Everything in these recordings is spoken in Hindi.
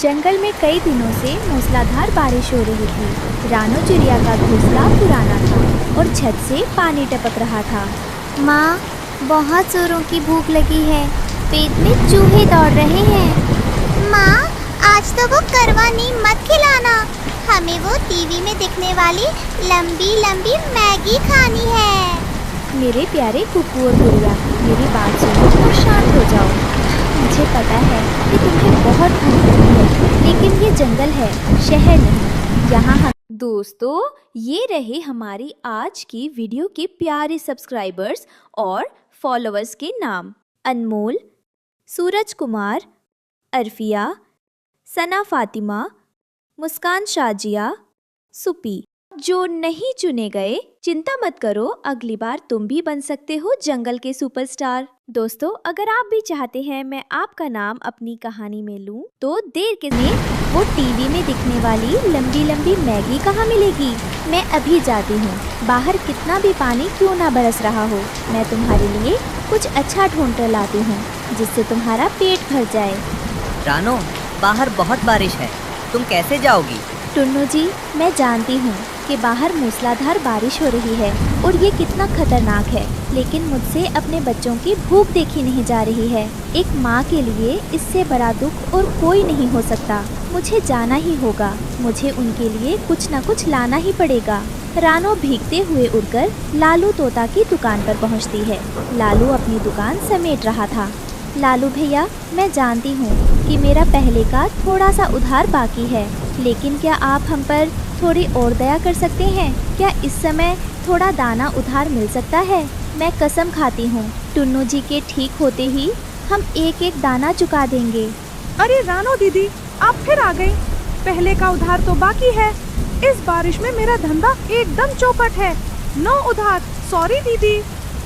जंगल में कई दिनों से मूसलाधार बारिश हो रही थी। रानो चिड़िया का घोंसला पुराना था और छत से पानी टपक रहा था। माँ, बहुत जोरों की भूख लगी है। पेट में चूहे दौड़ रहे हैं। माँ, आज तो वो करवा नीम मत खिलाना। हमें वो टीवी में दिखने वाली लंबी लंबी मैगी खानी है। मेरे प्यारे कुकू और गुड़िया, मेरी बात सुनो और शांत हो जाओ। मुझे पता है कि तुम्हें बहुत भूख लगी है, लेकिन ये जंगल है, शहर नहीं। यहाँ हम दोस्तों, ये रहे हमारी आज की वीडियो के प्यारे सब्सक्राइबर्स और फॉलोअर्स के नाम। अनमोल, सूरज कुमार, अरफिया, सना फातिमा, मुस्कान शाजिया, सुपी। जो नहीं चुने गए, चिंता मत करो, अगली बार तुम भी बन सकते हो जंगल के सुपरस्टार। दोस्तों, अगर आप भी चाहते हैं मैं आपका नाम अपनी कहानी में लूं, तो देर के लिए वो टीवी में दिखने वाली लंबी लंबी मैगी कहाँ मिलेगी? मैं अभी जाती हूँ। बाहर कितना भी पानी क्यों ना बरस रहा हो, मैं तुम्हारे लिए कुछ अच्छा ढूंढ कर लाती हूँ, जिससे तुम्हारा पेट भर जाए। रानो, बाहर बहुत बारिश है, तुम कैसे जाओगी? टुन्नू जी, मैं जानती हूँ कि बाहर मूसलाधार बारिश हो रही है और ये कितना खतरनाक है, लेकिन मुझसे अपने बच्चों की भूख देखी नहीं जा रही है। एक माँ के लिए इससे बड़ा दुख और कोई नहीं हो सकता। मुझे जाना ही होगा, मुझे उनके लिए कुछ न कुछ लाना ही पड़ेगा। रानो भीगते हुए उड़कर लालू तोता की दुकान पर पहुँचती है। लालू अपनी दुकान समेट रहा था। लालू भैया, मैं जानती हूँ कि मेरा पहले का थोड़ा सा उधार बाकी है, लेकिन क्या आप हम पर थोड़ी और दया कर सकते हैं? क्या इस समय थोड़ा दाना उधार मिल सकता है? मैं कसम खाती हूँ, टुन्नू जी के ठीक होते ही हम एक एक दाना चुका देंगे। अरे रानो दीदी, आप फिर आ गई। पहले का उधार तो बाकी है। इस बारिश में मेरा धंधा एकदम चौपट है। नो उधार, सॉरी दीदी।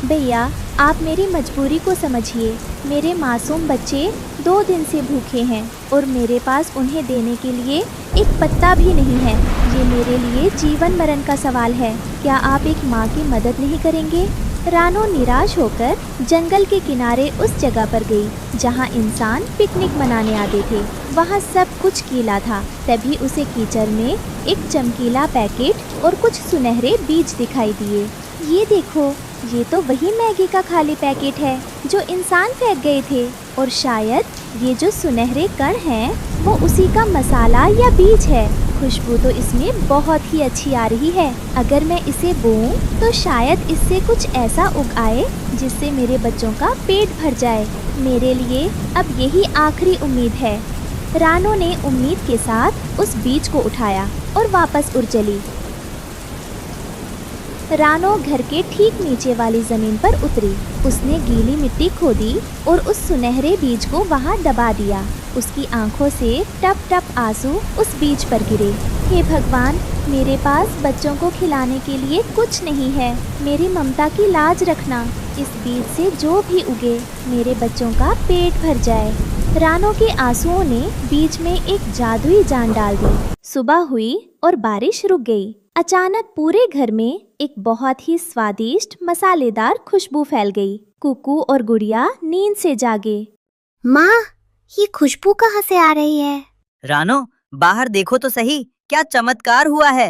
भैया, आप मेरी मजबूरी को समझिए। मेरे मासूम बच्चे 2 दिन से भूखे हैं और मेरे पास उन्हें देने के लिए एक पत्ता भी नहीं है। ये मेरे लिए जीवन मरण का सवाल है। क्या आप एक माँ की मदद नहीं करेंगे? रानो निराश होकर जंगल के किनारे उस जगह पर गई जहाँ इंसान पिकनिक मनाने आते थे। वहाँ सब कुछ गीला था। तभी उसे कीचड़ में एक चमकीला पैकेट और कुछ सुनहरे बीज दिखाई दिए। ये देखो, ये तो वही मैगी का खाली पैकेट है जो इंसान फेंक गए थे, और शायद ये जो सुनहरे कण हैं वो उसी का मसाला या बीज है। खुशबू तो इसमें बहुत ही अच्छी आ रही है। अगर मैं इसे बोऊं तो शायद इससे कुछ ऐसा उग आए जिससे मेरे बच्चों का पेट भर जाए। मेरे लिए अब यही आखिरी उम्मीद है। रानो ने उम्मीद के साथ उस बीज को उठाया और वापस उड़ चली। रानो घर के ठीक नीचे वाली जमीन पर उतरी। उसने गीली मिट्टी खोदी और उस सुनहरे बीज को वहां दबा दिया। उसकी आंखों से टप टप आंसू उस बीज पर गिरे। हे भगवान, मेरे पास बच्चों को खिलाने के लिए कुछ नहीं है। मेरी ममता की लाज रखना। इस बीज से जो भी उगे मेरे बच्चों का पेट भर जाए। रानो के आंसुओं ने बीज में एक जादुई जान डाल दी। सुबह हुई और बारिश रुक गई। अचानक पूरे घर में एक बहुत ही स्वादिष्ट मसालेदार खुशबू फैल गई। कुकू और गुड़िया नींद से जागे। माँ, ये खुशबू कहाँ से आ रही है? रानो, बाहर देखो तो सही, क्या चमत्कार हुआ है।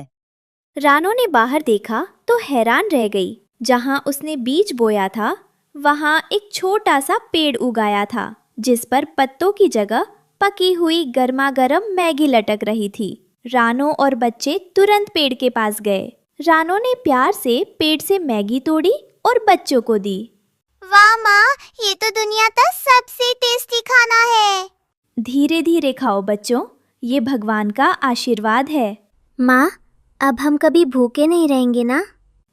रानो ने बाहर देखा तो हैरान रह गई। जहाँ उसने बीज बोया था वहाँ एक छोटा सा पेड़ उगाया था, जिस पर पत्तों की जगह पकी हुई गर्मा गर्म मैगी लटक रही थी। रानो और बच्चे तुरंत पेड़ के पास गए। रानो ने प्यार से पेड़ से मैगी तोड़ी और बच्चों को दी। वाह माँ, ये तो दुनिया का सबसे टेस्टी खाना है। धीरे धीरे खाओ बच्चों, ये भगवान का आशीर्वाद है। माँ, अब हम कभी भूखे नहीं रहेंगे ना?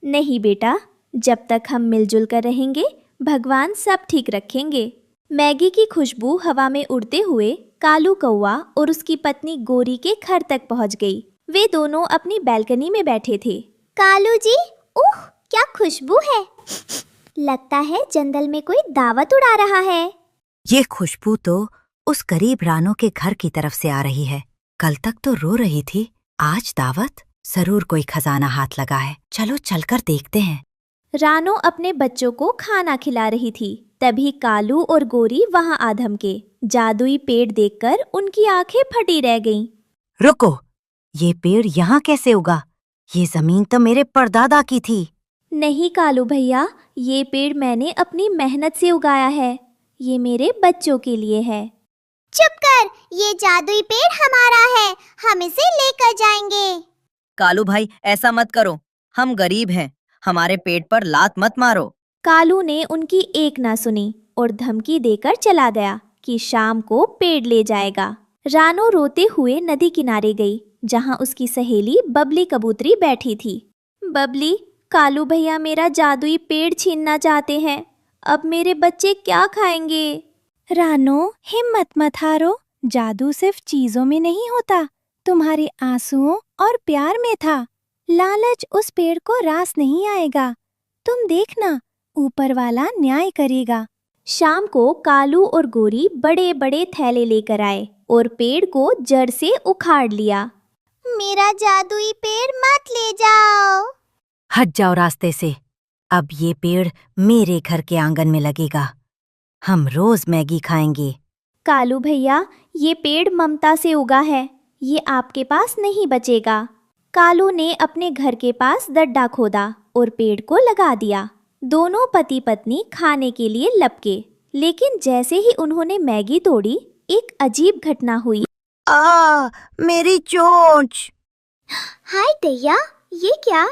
नहीं बेटा, जब तक हम मिलजुल कर रहेंगे भगवान सब ठीक रखेंगे। मैगी की खुशबू हवा में उड़ते हुए कालू कौवा और उसकी पत्नी गोरी के घर तक पहुंच गई। वे दोनों अपनी बैल्कनी में बैठे थे। कालू जी, उह, क्या खुशबू है। लगता है जंगल में कोई दावत उड़ा रहा है। ये खुशबू तो उस गरीब रानो के घर की तरफ से आ रही है। कल तक तो रो रही थी, आज दावत? जरूर कोई खजाना हाथ लगा है। चलो चलकर देखते हैं। रानो अपने बच्चों को खाना खिला रही थी। तभी कालू और गोरी वहां आ धमके। जादुई पेड़ देखकर उनकी आंखें फटी रह गईं। रुको, ये पेड़ यहाँ कैसे उगा? ये जमीन तो मेरे परदादा की थी। नहीं कालू भैया, ये पेड़ मैंने अपनी मेहनत से उगाया है। ये मेरे बच्चों के लिए है। चुप कर, ये जादुई पेड़ हमारा है, हम इसे लेकर जाएंगे। कालू भाई, ऐसा मत करो, हम गरीब हैं, हमारे पेट पर लात मत मारो। कालू ने उनकी एक ना सुनी और धमकी देकर चला गया कि शाम को पेड़ ले जाएगा। रानो रोते हुए नदी किनारे गई, जहाँ उसकी सहेली बबली कबूतरी बैठी थी। बबली, कालू भैया मेरा जादुई पेड़ छीनना चाहते हैं, अब मेरे बच्चे क्या खाएंगे? रानो, हिम्मत मत हारो, जादू सिर्फ चीजों में नहीं होता, तुम्हारे आंसुओं और प्यार में था। लालच उस पेड़ को रास नहीं आएगा, तुम देखना, ऊपर वाला न्याय करेगा। शाम को कालू और गोरी बड़े बड़े थैले लेकर आए और पेड़ को जड़ से उखाड़ लिया। मेरा जादुई पेड़ मत ले जाओ। हट जाओ रास्ते से, अब ये पेड़ मेरे घर के आंगन में लगेगा, हम रोज मैगी खाएंगे। कालू भैया, ये पेड़ ममता से उगा है, ये आपके पास नहीं बचेगा। कालू ने अपने घर के पास गड्ढा खोदा और पेड़ को लगा दिया। दोनों पति पत्नी खाने के लिए लपके, लेकिन जैसे ही उन्होंने मैगी तोड़ी, एक अजीब घटना हुई। मेरी चोंच! हाय दैया, ये क्या?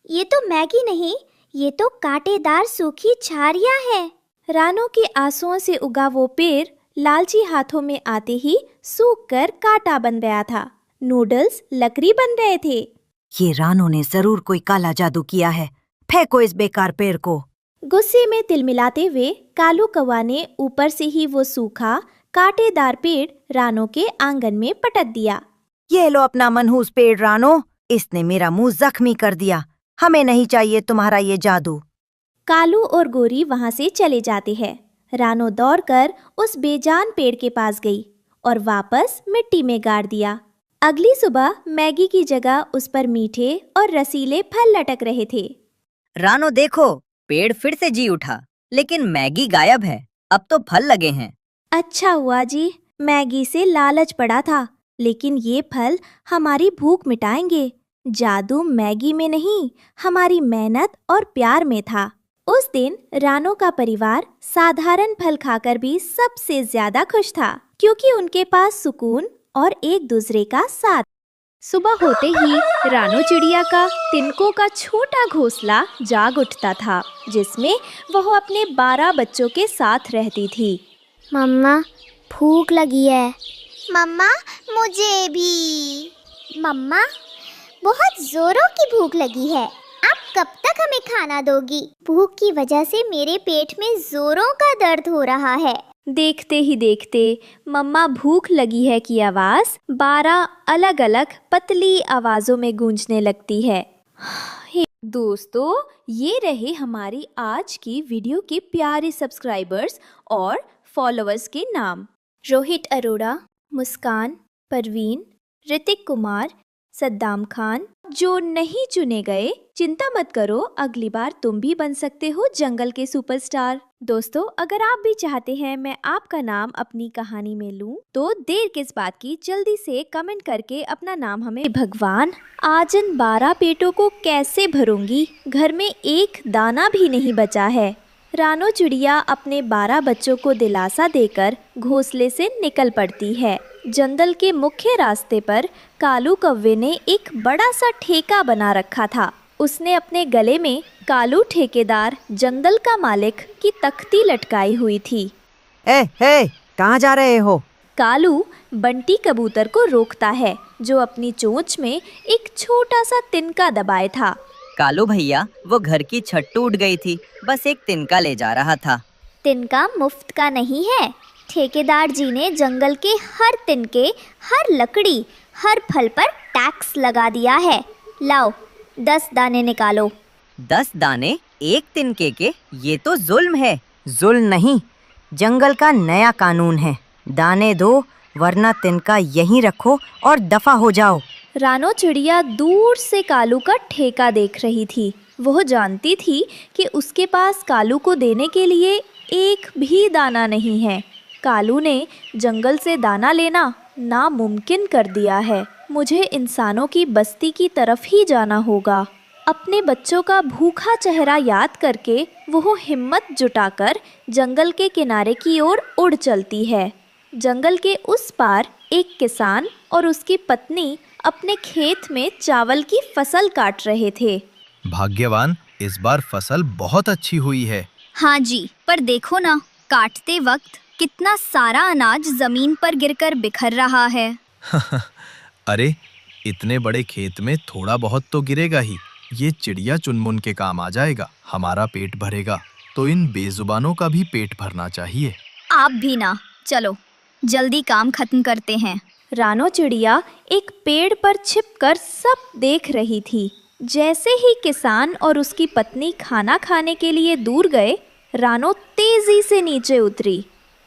ये तो मैगी नहीं, ये तो कांटेदार सूखी झाड़ियाँ है। रानो के आंसुओं से उगा वो पेड़ लालची हाथों में आते ही सूख कर कांटा बन गया था। नूडल्स लकड़ी बन रहे थे। ये रानो ने जरूर कोई काला जादू किया है, फेंको इस बेकार पेड़ को। गुस्से में तिलमिलाते हुए कालू कौवा ने ऊपर से ही वो सूखा कांटेदार पेड़ रानो के आंगन में पटक दिया। ये लो अपना मनहूस पेड़ रानो, इसने मेरा मुंह जख्मी कर दिया, हमें नहीं चाहिए तुम्हारा ये जादू। कालू और गोरी वहाँ से चले जाते हैं। रानो दौड़कर उस बेजान पेड़ के पास गई और वापस मिट्टी में गाड़ दिया। अगली सुबह मैगी की जगह उस पर मीठे और रसीले फल लटक रहे थे। रानो देखो, पेड़ फिर से जी उठा, लेकिन मैगी गायब है, अब तो फल लगे हैं। अच्छा हुआ जी, मैगी से लालच पड़ा था, लेकिन ये फल हमारी भूख मिटाएंगे। जादू मैगी में नहीं, हमारी मेहनत और प्यार में था। उस दिन रानो का परिवार साधारण फल खाकर भी सबसे ज्यादा खुश था, क्योंकि उनके पास सुकून और एक दूसरे का साथ। सुबह होते ही रानो चिड़िया का तिनकों का छोटा घोंसला जाग उठता था, जिसमें वह अपने 12 बच्चों के साथ रहती थी। मम्मा, भूख लगी है। मम्मा, मुझे भी। मम्मा, बहुत जोरों की भूख लगी है, आप कब तक हमें खाना दोगी? भूख की वजह से मेरे पेट में जोरों का दर्द हो रहा है। देखते ही देखते मम्मा भूख लगी है की आवाज 12 अलग अलग पतली आवाजों में गूंजने लगती है। दोस्तों, ये रहे हमारी आज की वीडियो के प्यारे सब्सक्राइबर्स और फॉलोअर्स के नाम। रोहित अरोड़ा, मुस्कान, परवीन, ऋतिक कुमार, सद्दाम खान। जो नहीं चुने गए, चिंता मत करो, अगली बार तुम भी बन सकते हो जंगल के सुपरस्टार। दोस्तों, अगर आप भी चाहते हैं मैं आपका नाम अपनी कहानी में लूं, तो देर किस बात की, जल्दी से कमेंट करके अपना नाम हमें। भगवान, आज इन 12 पेटों को कैसे भरूंगी? घर में एक दाना भी नहीं बचा है। रानो चिड़िया अपने 12 बच्चों को दिलासा देकर घोंसले से निकल पड़ती है। जंगल के मुख्य रास्ते पर कालू कौवे ने एक बड़ा सा ठेका बना रखा था। उसने अपने गले में कालू ठेकेदार जंगल का मालिक की तख्ती लटकाई हुई थी। ए, कहाँ जा रहे हो? कालू बंटी कबूतर को रोकता है, जो अपनी चोंच में एक छोटा सा तिनका दबाए था। कालू भैया, वो घर की छत टूट गई थी, बस एक तिनका ले जा रहा था। तिनका मुफ्त का नहीं है, ठेकेदार जी ने जंगल के हर तिनके, हर लकड़ी, हर फल पर टैक्स लगा दिया है। लाओ, 10 दाने निकालो। 10 दाने एक तिनके के? ये तो जुल्म है। जुल्म नहीं, जंगल का नया कानून है। दाने दो, वरना तिनका यहीं रखो और दफा हो जाओ। रानो चिड़िया दूर से कालू का ठेका देख रही थी। वह जानती थी कि उसके पास कालू को देने के लिए एक भी दाना नहीं है। कालू ने जंगल से दाना लेना नामुमकिन कर दिया है। मुझे इंसानों की बस्ती की तरफ ही जाना होगा। अपने बच्चों का भूखा चेहरा याद करके वो हिम्मत जुटाकर जंगल के किनारे की ओर उड़ चलती है। जंगल के उस पार एक किसान और उसकी पत्नी अपने खेत में चावल की फसल काट रहे थे। भाग्यवान, इस बार फसल बहुत अच्छी हुई है। हाँ जी, पर देखो ना, काटते वक्त कितना सारा अनाज जमीन पर गिरकर बिखर रहा है। अरे, इतने बड़े खेत में थोड़ा बहुत तो गिरेगा ही। ये चिड़िया चुनमुन के काम आ जाएगा। हमारा पेट भरेगा तो इन बेजुबानों का भी पेट भरना चाहिए। आप भी ना, चलो जल्दी काम खत्म करते हैं। रानो चिड़िया एक पेड़ पर छिपकर सब देख रही थी। जैसे ही किसान और उसकी पत्नी खाना खाने के लिए दूर गए, रानो तेजी से नीचे उतरी।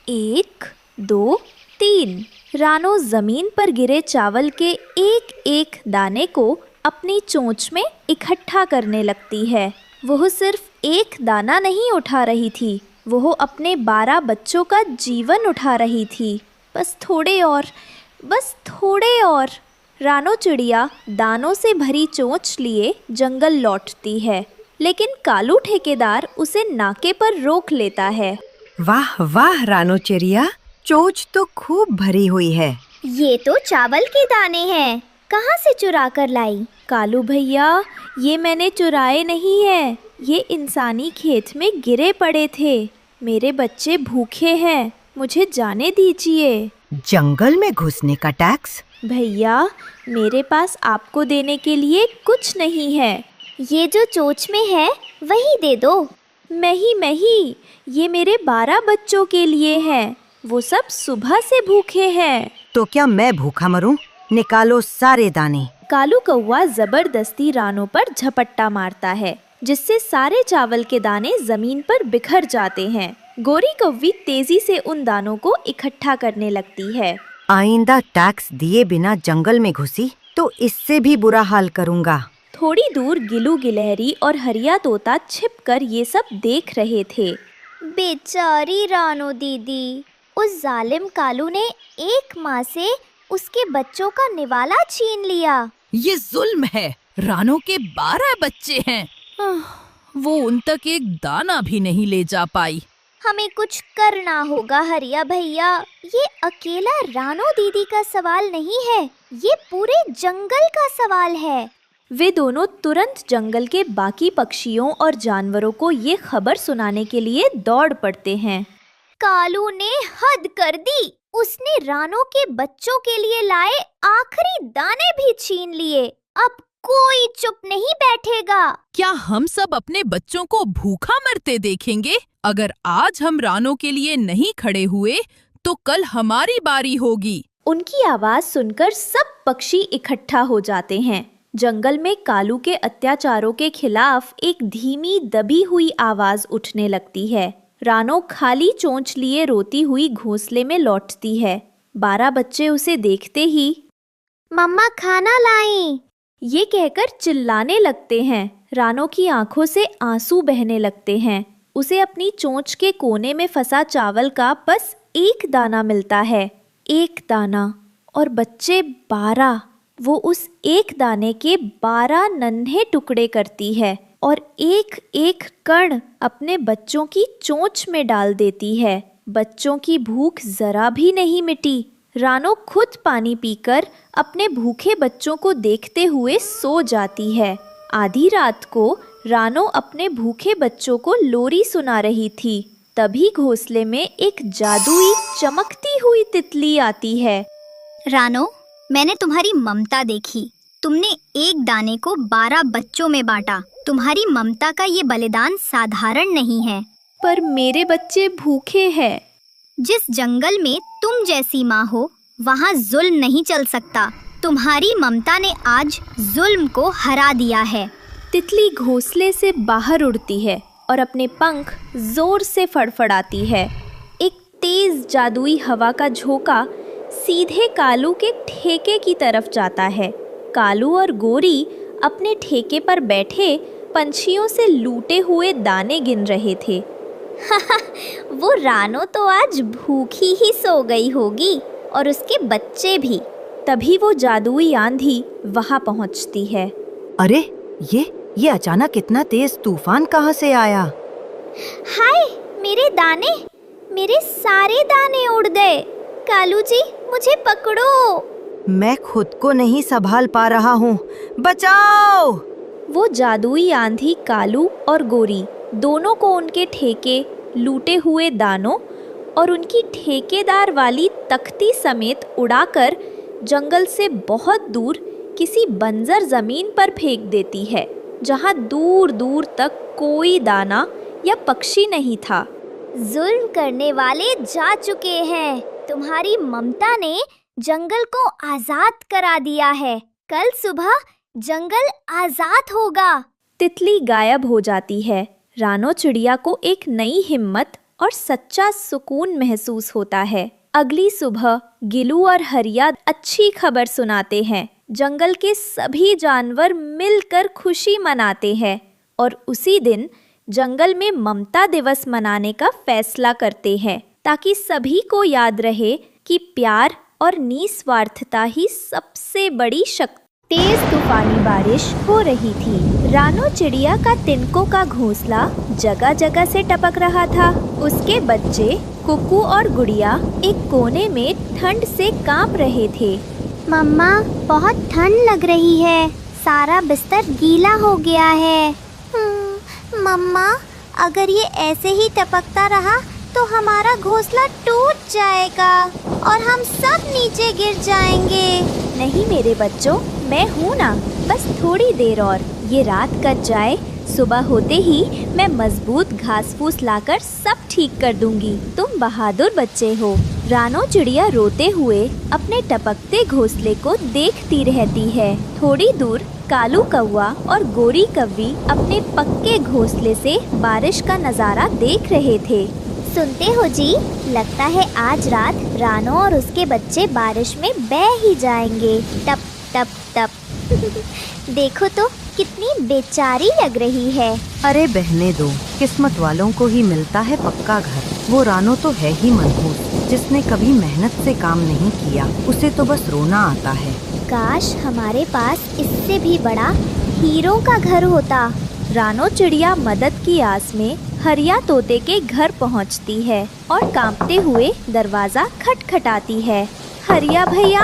1, 2, 3। रानो जमीन पर गिरे चावल के एक एक दाने को अपनी चोंच में इकट्ठा करने लगती है। वह सिर्फ एक दाना नहीं उठा रही थी, वह अपने 12 बच्चों का जीवन उठा रही थी। बस थोड़े और। रानो चिड़िया दानों से भरी चोंच लिए जंगल लौटती है, लेकिन कालू ठेकेदार उसे नाके पर रोक लेता है। वाह वाह रानो चिड़िया, चोंच तो खूब भरी हुई है। ये तो चावल के दाने हैं, कहाँ से चुरा कर लाई? कालू भैया, ये मैंने चुराए नहीं है, ये इंसानी खेत में गिरे पड़े थे। मेरे बच्चे भूखे हैं, मुझे जाने दीजिए। जंगल में घुसने का टैक्स? भैया, मेरे पास आपको देने के लिए कुछ नहीं है। ये जो चोंच में है वही दे दो। नहीं, ये मेरे 12 बच्चों के लिए है। वो सब सुबह से भूखे हैं। तो क्या मैं भूखा मरूं? निकालो सारे दाने। कालू कौवा जबरदस्ती रानो पर झपट्टा मारता है, जिससे सारे चावल के दाने जमीन पर बिखर जाते हैं। गोरी कौवी तेजी से उन दानों को इकट्ठा करने लगती है। आइंदा टैक्स दिए बिना जंगल में घुसी तो इससे भी बुरा हाल करूंगा। थोड़ी दूर गिलू गिलहरी और हरिया तोता छिपकर ये सब देख रहे थे। बेचारी रानो दीदी, उस जालिम कालू ने एक माँ से उसके बच्चों का निवाला छीन लिया। ये जुल्म है। रानो के 12 बच्चे हैं। वो उन तक एक दाना भी नहीं ले जा पाई। हमें कुछ करना होगा हरिया भैया। ये अकेला रानो दीदी का सवाल नहीं है, ये पूरे जंगल का सवाल है। वे दोनों तुरंत जंगल के बाकी पक्षियों और जानवरों को ये खबर सुनाने के लिए दौड़ पड़ते हैं। कालू ने हद कर दी। उसने रानो के बच्चों के लिए लाए आखिरी दाने भी छीन लिए। अब कोई चुप नहीं बैठेगा। क्या हम सब अपने बच्चों को भूखा मरते देखेंगे? अगर आज हम रानो के लिए नहीं खड़े हुए तो कल हमारी बारी होगी। उनकी आवाज सुनकर सब पक्षी इकट्ठा हो जाते हैं। जंगल में कालू के अत्याचारों के खिलाफ एक धीमी दबी हुई आवाज उठने लगती है। रानो खाली चोंच लिए रोती हुई घोंसले में लौटती है। 12 बच्चे उसे देखते ही मम्मा खाना लाई, ये कहकर चिल्लाने लगते हैं। रानो की आंखों से आंसू बहने लगते हैं। उसे अपनी चोंच के कोने में फंसा चावल का बस एक दाना मिलता है। एक दाना, और बच्चे 12। वो उस एक दाने के 12 नन्हे टुकड़े करती है और एक एक कण अपने बच्चों की चोंच में डाल देती है। बच्चों की भूख जरा भी नहीं मिटी। रानो खुद पानी पीकर अपने भूखे बच्चों को देखते हुए सो जाती है। आधी रात को रानो अपने भूखे बच्चों को लोरी सुना रही थी। तभी घोंसले में एक जादुई चमकती हुई तितली आती है। रानो, मैंने तुम्हारी ममता देखी। तुमने एक दाने को 12 बच्चों में बांटा। तुम्हारी ममता का ये बलिदान साधारण नहीं है। पर मेरे बच्चे भूखे हैं। जिस जंगल में तुम जैसी माँ हो, वहाँ जुल्म नहीं चल सकता। तुम्हारी ममता ने आज जुल्म को हरा दिया है। तितली घोंसले से बाहर उड़ती है और अपने पंख जोर से फड़फड़ाती है। एक तेज जादुई हवा का झोंका सीधे कालू के ठेके की तरफ जाता है। कालू और गोरी अपने ठेके पर बैठे पंछियों से लूटे हुए दाने गिन रहे थे। वो रानो तो आज भूखी ही सो गई होगी और उसके बच्चे भी। तभी वो जादुई आंधी वहाँ पहुँचती है। अरे ये अचानक इतना तेज तूफान कहाँ से आया? हाय, मेरे दाने, मेरे सारे दाने उड़ गए। कालू जी, मुझे पकड़ो। मैं खुद को नहीं संभाल पा रहा हूँ, बचाओ! वो जादुई आंधी कालू और गोरी दोनों को उनके ठेके, लूटे हुए दानों और उनकी ठेकेदार वाली तख्ती समेत उड़ाकर जंगल से बहुत दूर किसी बंजर जमीन पर फेंक देती है, जहाँ दूर दूर तक कोई दाना या पक्षी नहीं था। जुल्म करने वाले जा चुके हैं। तुम्हारी ममता ने जंगल को आजाद करा दिया है। कल सुबह जंगल आजाद होगा। तितली गायब हो जाती है। रानो चिड़िया को एक नई हिम्मत और सच्चा सुकून महसूस होता है। अगली सुबह गिलू और हरिया अच्छी खबर सुनाते हैं। जंगल के सभी जानवर मिलकर खुशी मनाते हैं और उसी दिन जंगल में ममता दिवस मनाने का फैसला करते हैं, ताकि सभी को याद रहे कि प्यार और निस्वार्थता ही सबसे बड़ी शक्ति। तेज तूफानी बारिश हो रही थी। रानो चिड़िया का तिनकों का घोंसला जगह जगह से टपक रहा था। उसके बच्चे कुकू और गुड़िया एक कोने में ठंड से कांप रहे थे। मम्मा, बहुत ठंड लग रही है। सारा बिस्तर गीला हो गया है। मम्मा, अगर ये ऐसे ही टपकता रहा तो हमारा घोंसला टूट जाएगा और हम सब नीचे गिर जाएंगे। नहीं मेरे बच्चों, मैं हूँ ना, बस थोड़ी देर और। ये रात कट जाए, सुबह होते ही मैं मजबूत घास फूस लाकर सब ठीक कर दूंगी। तुम बहादुर बच्चे हो। रानो चिड़िया रोते हुए अपने टपकते घोंसले को देखती रहती है। थोड़ी दूर कालू कौवा और गोरी कव्वी अपने पक्के घोंसले से बारिश का नज़ारा देख रहे थे। सुनते हो जी, लगता है आज रात रानो और उसके बच्चे बारिश में बह ही जाएंगे। टप टप टप। देखो तो कितनी बेचारी लग रही है। अरे बहने दो, किस्मत वालों को ही मिलता है पक्का घर। वो रानो तो है ही मनहूस, जिसने कभी मेहनत से काम नहीं किया। उसे तो बस रोना आता है। काश हमारे पास इससे भी बड़ा हीरो का घर होता। रानो चिड़िया मदद की आस में हरिया तोते के घर पहुंचती है और कांपते हुए दरवाजा खटखटाती है। हरिया भैया,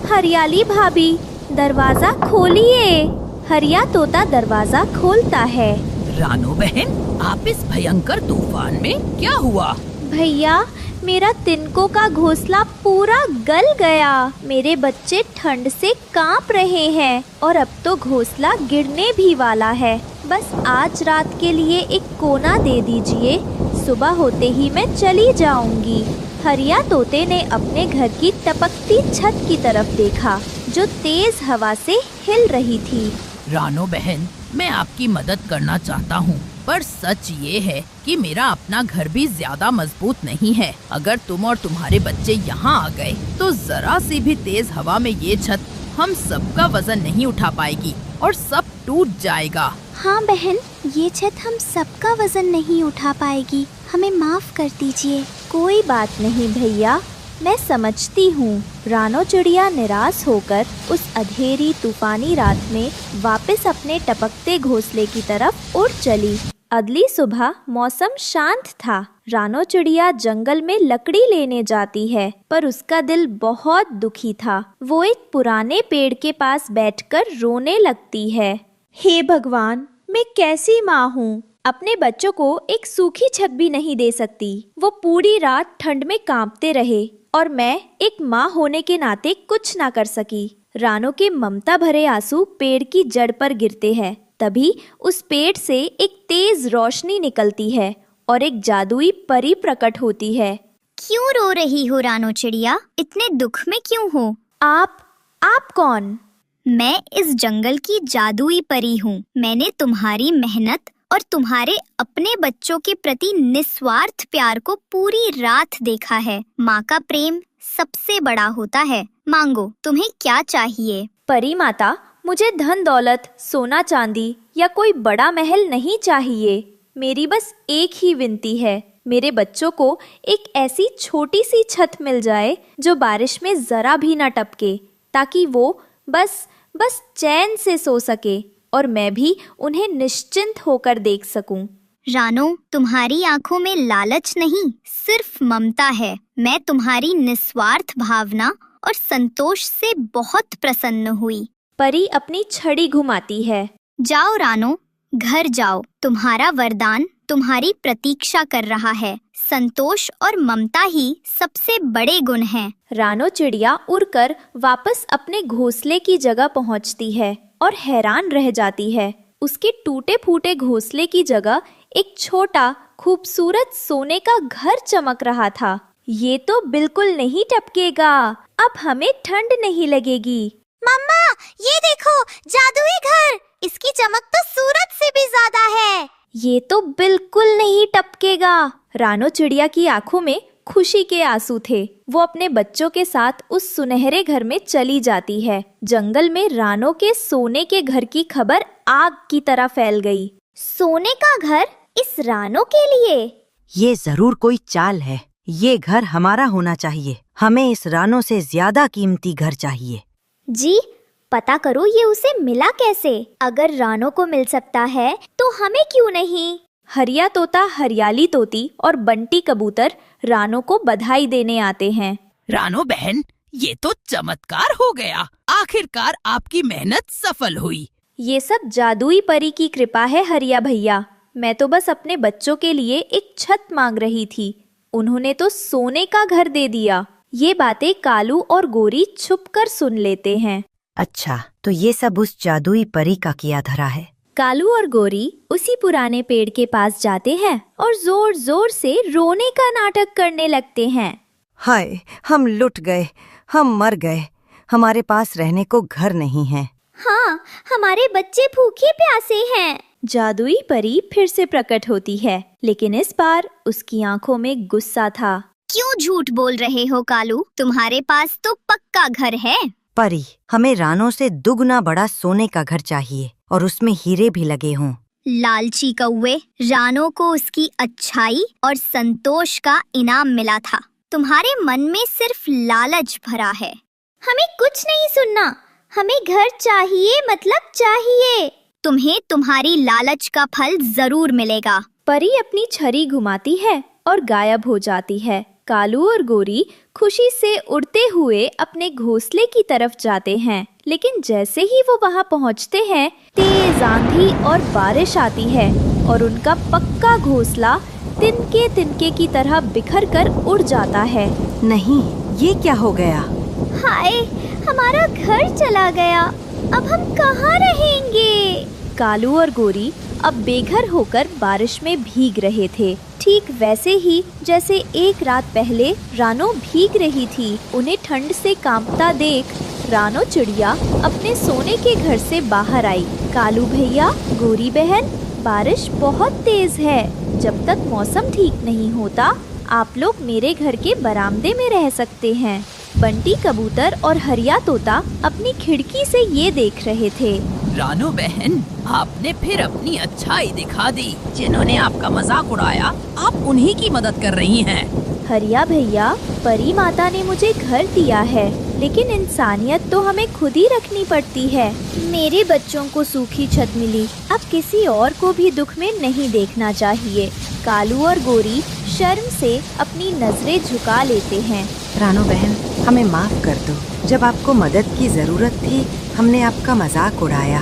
हरियाली भाभी, दरवाजा खोलिए। हरिया तोता दरवाजा खोलता है। रानो बहन, आप इस भयंकर तूफान में क्या हुआ? भैया, मेरा तिनकों का घोंसला पूरा गल गया। मेरे बच्चे ठंड से कांप रहे हैं और अब तो घोंसला गिरने भी वाला है। बस आज रात के लिए एक कोना दे दीजिए, सुबह होते ही मैं चली जाऊंगी। हरिया तोते ने अपने घर की टपकती छत की तरफ देखा, जो तेज हवा से हिल रही थी। रानो बहन, मैं आपकी मदद करना चाहता हूँ, पर सच ये है कि मेरा अपना घर भी ज्यादा मजबूत नहीं है। अगर तुम और तुम्हारे बच्चे यहाँ आ गए तो जरा सी भी तेज हवा में ये छत हम सबका वजन नहीं उठा पाएगी और सब टूट जाएगा। हाँ बहन, ये छत हम सबका वजन नहीं उठा पाएगी। हमें माफ कर दीजिए। कोई बात नहीं भैया, मैं समझती हूँ। रानो चिड़िया निराश होकर उस अंधेरी तूफानी रात में वापस अपने टपकते घोंसले की तरफ उड़ चली। अगली सुबह मौसम शांत था। रानो चिड़िया जंगल में लकड़ी लेने जाती है, पर उसका दिल बहुत दुखी था। वो एक पुराने पेड़ के पास बैठकर रोने लगती है। हे भगवान, मैं कैसी माँ हूँ, अपने बच्चों को एक सूखी छत भी नहीं दे सकती। वो पूरी रात ठंड में कांपते रहे और मैं एक माँ होने के नाते कुछ ना कर सकी। रानो के ममता भरे आंसू पेड़ की जड़ पर गिरते हैं। तभी उस पेड़ से एक तेज रोशनी निकलती है और एक जादुई परी प्रकट होती है। क्यों रो रही हो रानो चिड़िया? इतने दुख में क्यों हो? आप कौन? मैं इस जंगल की जादुई परी हूँ। मैंने तुम्हारी मेहनत और तुम्हारे अपने बच्चों के प्रति निस्वार्थ प्यार को पूरी रात देखा है। माँ का प्रेम सबसे बड़ा होता है। मांगो, तुम्हें क्या चाहिए? परी माता, मुझे धन दौलत, सोना चांदी या कोई बड़ा महल नहीं चाहिए। मेरी बस एक ही विनती है, मेरे बच्चों को एक ऐसी छोटी सी छत मिल जाए जो बारिश में जरा भी ना टपके, ताकि वो बस चैन से सो सके और मैं भी उन्हें निश्चिंत होकर देख सकूं। रानो, तुम्हारी आंखों में लालच नहीं, सिर्फ ममता है। मैं तुम्हारी निस्वार्थ भावना और संतोष से बहुत प्रसन्न हुई। परी अपनी छड़ी घुमाती है। जाओ रानो, घर जाओ। तुम्हारा वरदान तुम्हारी प्रतीक्षा कर रहा है। संतोष और ममता ही सबसे बड़े गुण हैं। रानो चिड़िया उड़कर वापस अपने घोंसले की जगह पहुंचती है और हैरान रह जाती है। उसके टूटे फूटे घोंसले की जगह एक छोटा खूबसूरत सोने का घर चमक रहा था। ये तो बिल्कुल नहीं टपकेगा, अब हमें ठंड नहीं लगेगी। मम्मा, ये देखो, जादुई घर। इसकी चमक तो सूरज से भी ज्यादा है। ये तो बिल्कुल नहीं टपकेगा। रानो चिड़िया की आंखों में खुशी के आंसू थे। वो अपने बच्चों के साथ उस सुनहरे घर में चली जाती है। जंगल में रानो के सोने के घर की खबर आग की तरह फैल गई। सोने का घर इस रानो के लिए? ये जरूर कोई चाल है। ये घर हमारा होना चाहिए। हमें इस रानो से ज्यादा कीमती घर चाहिए। जी, पता करो ये उसे मिला कैसे। अगर रानो को मिल सकता है तो हमें क्यों नहीं? हरिया तोता, हरियाली तोती और बंटी कबूतर रानो को बधाई देने आते हैं। रानो बहन, ये तो चमत्कार हो गया। आखिरकार आपकी मेहनत सफल हुई। ये सब जादुई परी की कृपा है हरिया भैया। मैं तो बस अपने बच्चों के लिए एक छत मांग रही थी, उन्होंने तो सोने का घर दे दिया। ये बातें कालू और गोरी छुपकर सुन लेते हैं। अच्छा, तो ये सब उस जादुई परी का किया धरा है। कालू और गोरी उसी पुराने पेड़ के पास जाते हैं और जोर जोर से रोने का नाटक करने लगते हैं। हाय, हम लुट गए, हम मर गए। हमारे पास रहने को घर नहीं है। हाँ, हमारे बच्चे भूखे प्यासे हैं। जादुई परी फिर से प्रकट होती है, लेकिन इस बार उसकी आंखों में गुस्सा था। क्यों झूठ बोल रहे हो कालू? तुम्हारे पास तो पक्का घर है। परी, हमें रानो से दुगना बड़ा सोने का घर चाहिए और उसमें हीरे भी लगे हों। लालची कौवे, रानो को उसकी अच्छाई और संतोष का इनाम मिला था। तुम्हारे मन में सिर्फ लालच भरा है। हमें कुछ नहीं सुनना। हमें घर चाहिए, मतलब चाहिए। तुम्हें तुम्हारी लालच का फल जरूर मिलेगा। परी अपनी छड़ी घुमाती है और गायब हो जाती है। कालू और गोरी खुशी से उड़ते हुए अपने घोंसले की तरफ जाते हैं, लेकिन जैसे ही वो वहाँ पहुँचते हैं, तेज आंधी और बारिश आती है और उनका पक्का घोंसला तिनके तिनके की तरह बिखर कर उड़ जाता है। नहीं, ये क्या हो गया? हाय, हमारा घर चला गया। अब हम कहाँ रहेंगे? कालू और गोरी अब बेघर होकर बारिश में भीग रहे थे, ठीक वैसे ही जैसे एक रात पहले रानो भीग रही थी। उन्हें ठंड से कांपता देख रानो चिड़िया अपने सोने के घर से बाहर आई। कालू भैया, गोरी बहन, बारिश बहुत तेज है। जब तक मौसम ठीक नहीं होता, आप लोग मेरे घर के बरामदे में रह सकते हैं। बंटी कबूतर और हरिया तोता अपनी खिड़की से ये देख रहे थे। रानो बहन, आपने फिर अपनी अच्छाई दिखा दी। जिन्होंने आपका मजाक उड़ाया, आप उन्हीं की मदद कर रही हैं। हरिया भैया, परी माता ने मुझे घर दिया है, लेकिन इंसानियत तो हमें खुद ही रखनी पड़ती है। मेरे बच्चों को सूखी छत मिली, अब किसी और को भी दुख में नहीं देखना चाहिए। कालू और गोरी शर्म से अपनी नजरें झुका लेते हैं। रानो बहन, हमें माफ कर दो। जब आपको मदद की जरूरत थी, हमने आपका मजाक उड़ाया,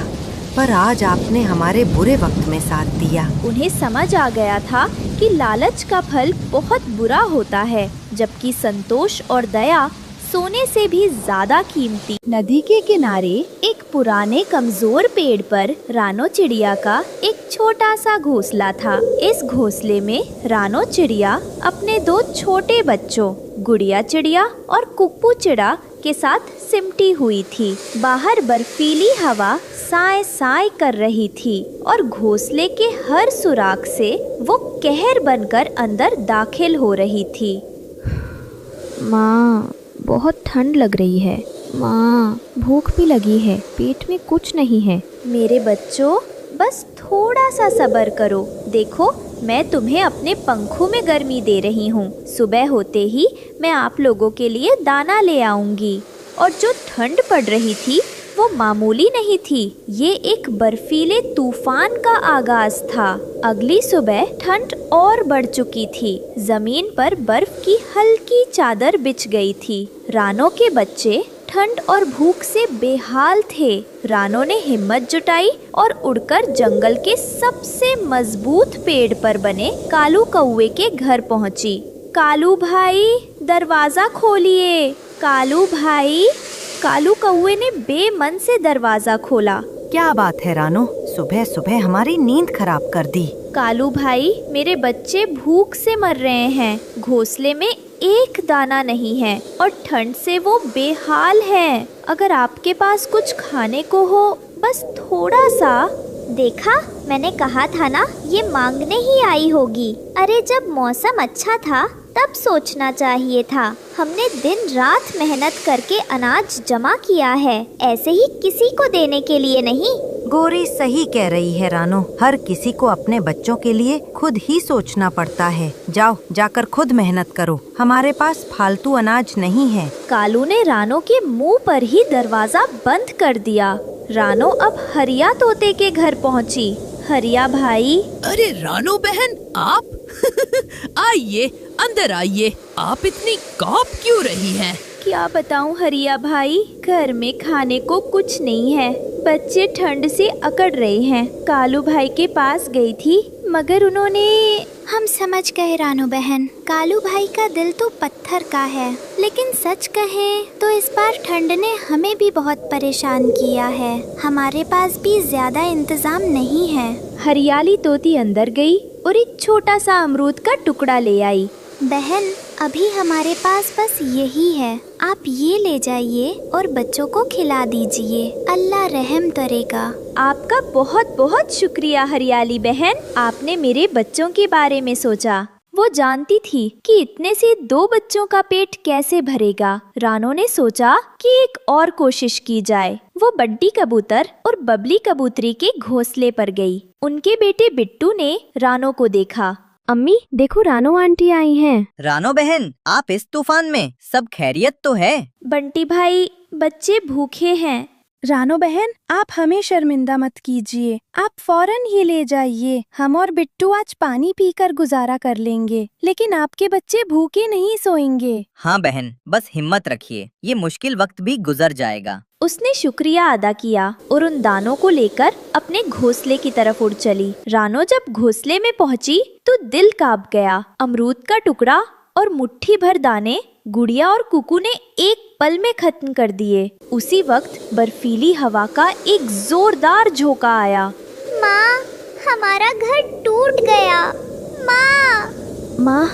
पर आज आपने हमारे बुरे वक्त में साथ दिया। उन्हें समझ आ गया था कि लालच का फल बहुत बुरा होता है, जबकि संतोष और दया सोने से भी ज्यादा कीमती। नदी के किनारे एक पुराने कमजोर पेड़ पर रानो चिड़िया का एक छोटा सा घोंसला था। इस घोंसले में रानो चिड़िया अपने दो छोटे बच्चों गुड़िया चिड़िया और कुप्पू चिड़ा के साथ सिमटी हुई थी। बाहर बर्फीली हवा साए साए कर रही थी और घोंसले के हर सुराख से वो कहर बनकर अंदर दाखिल हो रही थी। माँ, बहुत ठंड लग रही है। माँ, भूख भी लगी है, पेट में कुछ नहीं है। मेरे बच्चों, बस थोड़ा सा सब्र करो। देखो, मैं तुम्हें अपने पंखों में गर्मी दे रही हूँ। सुबह होते ही मैं आप लोगों के लिए दाना ले आऊंगी। और जो ठंड पड़ रही थी वो मामूली नहीं थी, ये एक बर्फीले तूफान का आगाज था। अगली सुबह ठंड और बढ़ चुकी थी। जमीन पर बर्फ की हल्की चादर बिछ गई थी। रानो के बच्चे ठंड और भूख से बेहाल थे। रानो ने हिम्मत जुटाई और उड़कर जंगल के सबसे मजबूत पेड़ पर बने कालू कौवे के घर पहुंची। कालू भाई, दरवाजा खोलिए। कालू भाई। कालू कौवे ने बेमन से दरवाजा खोला। क्या बात है रानो, सुबह सुबह हमारी नींद खराब कर दी। कालू भाई, मेरे बच्चे भूख से मर रहे हैं। घोंसले में एक दाना नहीं है और ठंड से वो बेहाल हैं। अगर आपके पास कुछ खाने को हो, बस थोड़ा सा। देखा, मैंने कहा था ना, ये मांगने ही आई होगी। अरे जब मौसम अच्छा था तब सोचना चाहिए था। हमने दिन रात मेहनत करके अनाज जमा किया है, ऐसे ही किसी को देने के लिए नहीं। गोरी सही कह रही है रानो, हर किसी को अपने बच्चों के लिए खुद ही सोचना पड़ता है। जाओ, जाकर खुद मेहनत करो, हमारे पास फालतू अनाज नहीं है। कालू ने रानो के मुंह पर ही दरवाजा बंद कर दिया। रानो अब हरिया तोते के घर पहुंची। हरिया भाई। अरे रानो बहन, आप आइए, अंदर आइए। आप इतनी कांप क्यों रही हैं? क्या बताऊं हरिया भाई, घर में खाने को कुछ नहीं है। बच्चे ठंड से अकड़ रहे हैं। कालू भाई के पास गई थी, मगर उन्होंने। हम समझ गए रानो बहन, कालू भाई का दिल तो पत्थर का है। लेकिन सच कहें तो इस बार ठंड ने हमें भी बहुत परेशान किया है। हमारे पास भी ज्यादा इंतजाम नहीं है। हरियाली तोती अंदर गई और एक छोटा सा अमरूद का टुकड़ा ले आई। बहन, अभी हमारे पास बस यही है, आप ये ले जाइए और बच्चों को खिला दीजिए। अल्लाह रहम करेगा। आपका बहुत बहुत शुक्रिया हरियाली बहन, आपने मेरे बच्चों के बारे में सोचा। वो जानती थी कि इतने से 2 बच्चों का पेट कैसे भरेगा। रानो ने सोचा कि एक और कोशिश की जाए। वो बड्डी कबूतर और बबली कबूतरी के घोंसले पर गई। उनके बेटे बिट्टू ने रानो को देखा। अम्मी देखो, रानो आंटी आई हैं। रानो बहन, आप इस तूफान में सब खैरियत तो है? बंटी भाई, बच्चे भूखे हैं। रानो बहन, आप हमें शर्मिंदा मत कीजिए, आप फौरन ही ले जाइए। हम और बिट्टू आज पानी पीकर गुजारा कर लेंगे, लेकिन आपके बच्चे भूखे नहीं सोएंगे। हाँ बहन, बस हिम्मत रखिए, ये मुश्किल वक्त भी गुजर जाएगा। उसने शुक्रिया अदा किया और उन दानों को लेकर अपने घोंसले की तरफ उड़ चली। रानो जब घोंसले में पहुंची तो दिल कांप गया। अमरूद का टुकड़ा और मुट्ठी भर दाने गुड़िया और कुकू ने एक पल में खत्म कर दिए। उसी वक्त बर्फीली हवा का एक जोरदार झोंका आया। माँ, हमारा घर टूट गया। माँ,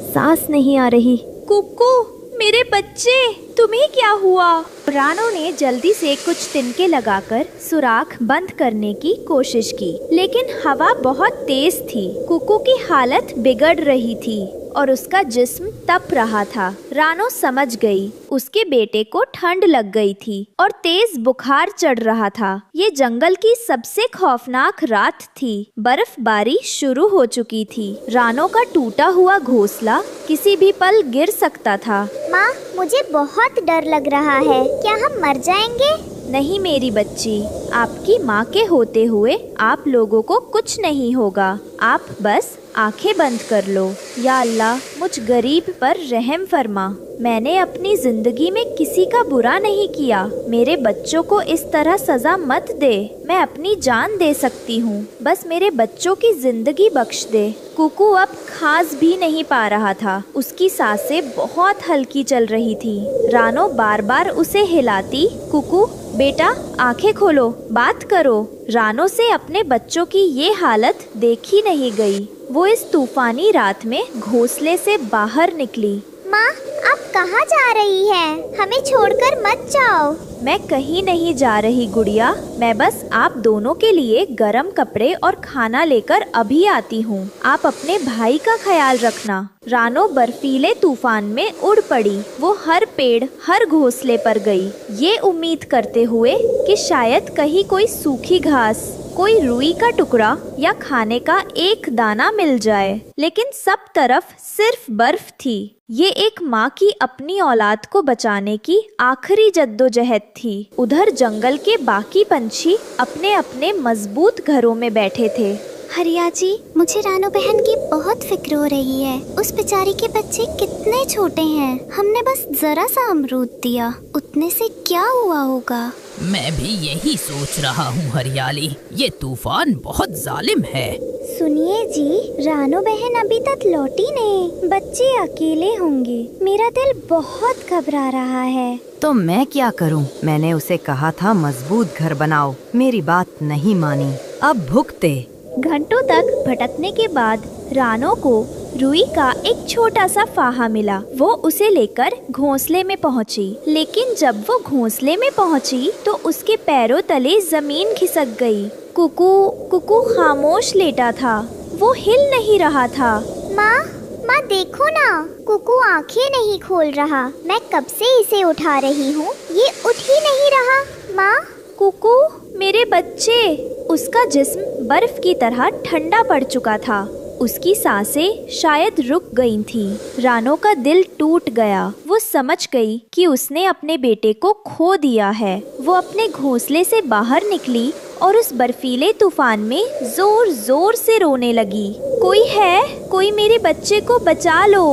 सांस नहीं आ रही। कुकू, मेरे बच्चे, तुम्हें क्या हुआ? रानो ने जल्दी से कुछ तिनके लगाकर सुराख बंद करने की कोशिश की, लेकिन हवा बहुत तेज थी। कुकू की हालत बिगड़ रही थी और उसका जिस्म तप रहा था। रानो समझ गई, उसके बेटे को ठंड लग गई थी और तेज बुखार चढ़ रहा था। ये जंगल की सबसे खौफनाक रात थी। बर्फबारी शुरू हो चुकी थी। रानो का टूटा हुआ घोंसला किसी भी पल गिर सकता था। माँ, मुझे बहुत डर लग रहा है, क्या हम मर जाएंगे? नहीं मेरी बच्ची, आपकी माँ के होते हुए आप लोगों को कुछ नहीं होगा। आप बस आंखें बंद कर लो। या अल्लाह, मुझ गरीब पर रहम फरमा। मैंने अपनी जिंदगी में किसी का बुरा नहीं किया। मेरे बच्चों को इस तरह सजा मत दे। मैं अपनी जान दे सकती हूँ, बस मेरे बच्चों की जिंदगी बख्श दे। कुकू अब खांस भी नहीं पा रहा था। उसकी सांसें बहुत हल्की चल रही थी। रानो बार बार उसे हिलाती, कुकू बेटा आंखें खोलो, बात करो। रानो से अपने बच्चों की ये हालत देखी नहीं गई। वो इस तूफानी रात में घोंसले से बाहर निकली। माँ, आप कहाँ जा रही हैं? हमें छोड़कर मत जाओ। मैं कहीं नहीं जा रही गुड़िया, मैं बस आप दोनों के लिए गरम कपड़े और खाना लेकर अभी आती हूँ। आप अपने भाई का ख्याल रखना। रानो बर्फीले तूफान में उड़ पड़ी। वो हर पेड़, हर घोंसले पर गई, ये उम्मीद करते हुए कि शायद कहीं कोई सूखी घास, कोई रुई का टुकड़ा या खाने का एक दाना मिल जाए, लेकिन सब तरफ सिर्फ बर्फ थी। ये एक माँ की अपनी औलाद को बचाने की आखिरी जद्दोजहद थी। उधर जंगल के बाकी पंछी अपने अपने मजबूत घरों में बैठे थे। हरिया जी, मुझे रानो बहन की बहुत फिक्र हो रही है। उस बेचारी के बच्चे कितने छोटे हैं। हमने बस जरा सा अमरूद दिया, उतने से क्या हुआ होगा। मैं भी यही सोच रहा हूँ हरियाली, ये तूफान बहुत जालिम है। सुनिए जी, रानो बहन अभी तक लौटी नहीं। बच्चे अकेले होंगे। मेरा दिल बहुत घबरा रहा है। तो मैं क्या करूं? मैंने उसे कहा था मजबूत घर बनाओ, मेरी बात नहीं मानी। अब भुगते। घंटों तक भटकने के बाद रानो को रुई का एक छोटा सा फाहा मिला। वो उसे लेकर घोंसले में पहुंची, लेकिन जब वो घोंसले में पहुंची तो उसके पैरों तले जमीन खिसक गई। कुकू खामोश लेटा था, वो हिल नहीं रहा था। माँ देखो ना, कुकू आंखें नहीं खोल रहा। मैं कब से इसे उठा रही हूँ, ये उठ ही नहीं रहा। माँ, कुकू मेरे बच्चे। उसका जिस्म बर्फ की तरह ठंडा पड़ चुका था। उसकी सांसें शायद रुक गई थीं। रानो का दिल टूट गया। वो समझ गई कि उसने अपने बेटे को खो दिया है। वो अपने घोंसले से बाहर निकली और उस बर्फीले तूफान में जोर जोर से रोने लगी। कोई है, कोई मेरे बच्चे को बचा लो।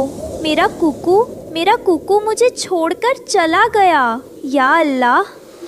मेरा कुकू मुझे छोड़कर चला गया। या अल्लाह,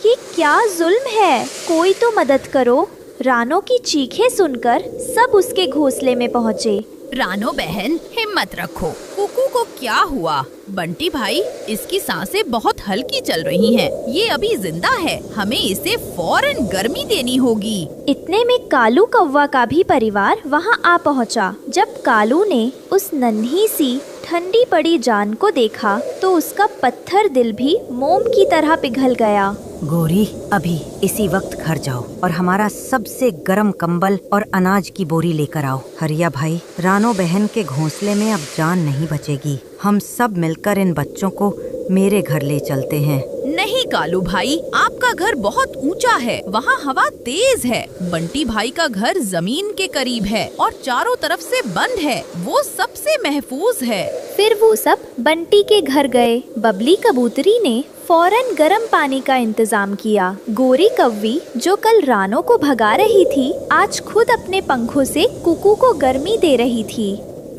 ये क्या जुल्म है, कोई तो मदद करो। रानो की चीखें सुनकर सब उसके घोंसले में पहुँचे। रानो बहन, हिम्मत रखो। कुकू को क्या हुआ? बंटी भाई, इसकी सांसें बहुत हल्की चल रही हैं। ये अभी जिंदा है। हमें इसे फौरन गर्मी देनी होगी। इतने में कालू कौवा का भी परिवार वहाँ आ पहुँचा। जब कालू ने उस नन्ही सी ठंडी पड़ी जान को देखा तो उसका पत्थर दिल भी मोम की तरह पिघल गया। गोरी, अभी इसी वक्त घर जाओ और हमारा सबसे गर्म कंबल और अनाज की बोरी लेकर आओ। हरिया भाई, रानो बहन के घोंसले में अब जान नहीं बचेगी। हम सब मिलकर इन बच्चों को मेरे घर ले चलते हैं। नहीं कालू भाई, आपका घर बहुत ऊंचा है, वहाँ हवा तेज है। बंटी भाई का घर जमीन के करीब है और चारों तरफ से बंद है। वो सबसे महफूज है। फिर वो सब बंटी के घर गए। बबली कबूतरी ने फौरन गर्म पानी का इंतजाम किया। गोरी कव्वी, जो कल रानो को भगा रही थी, आज खुद अपने पंखों से कुकू को गर्मी दे रही थी।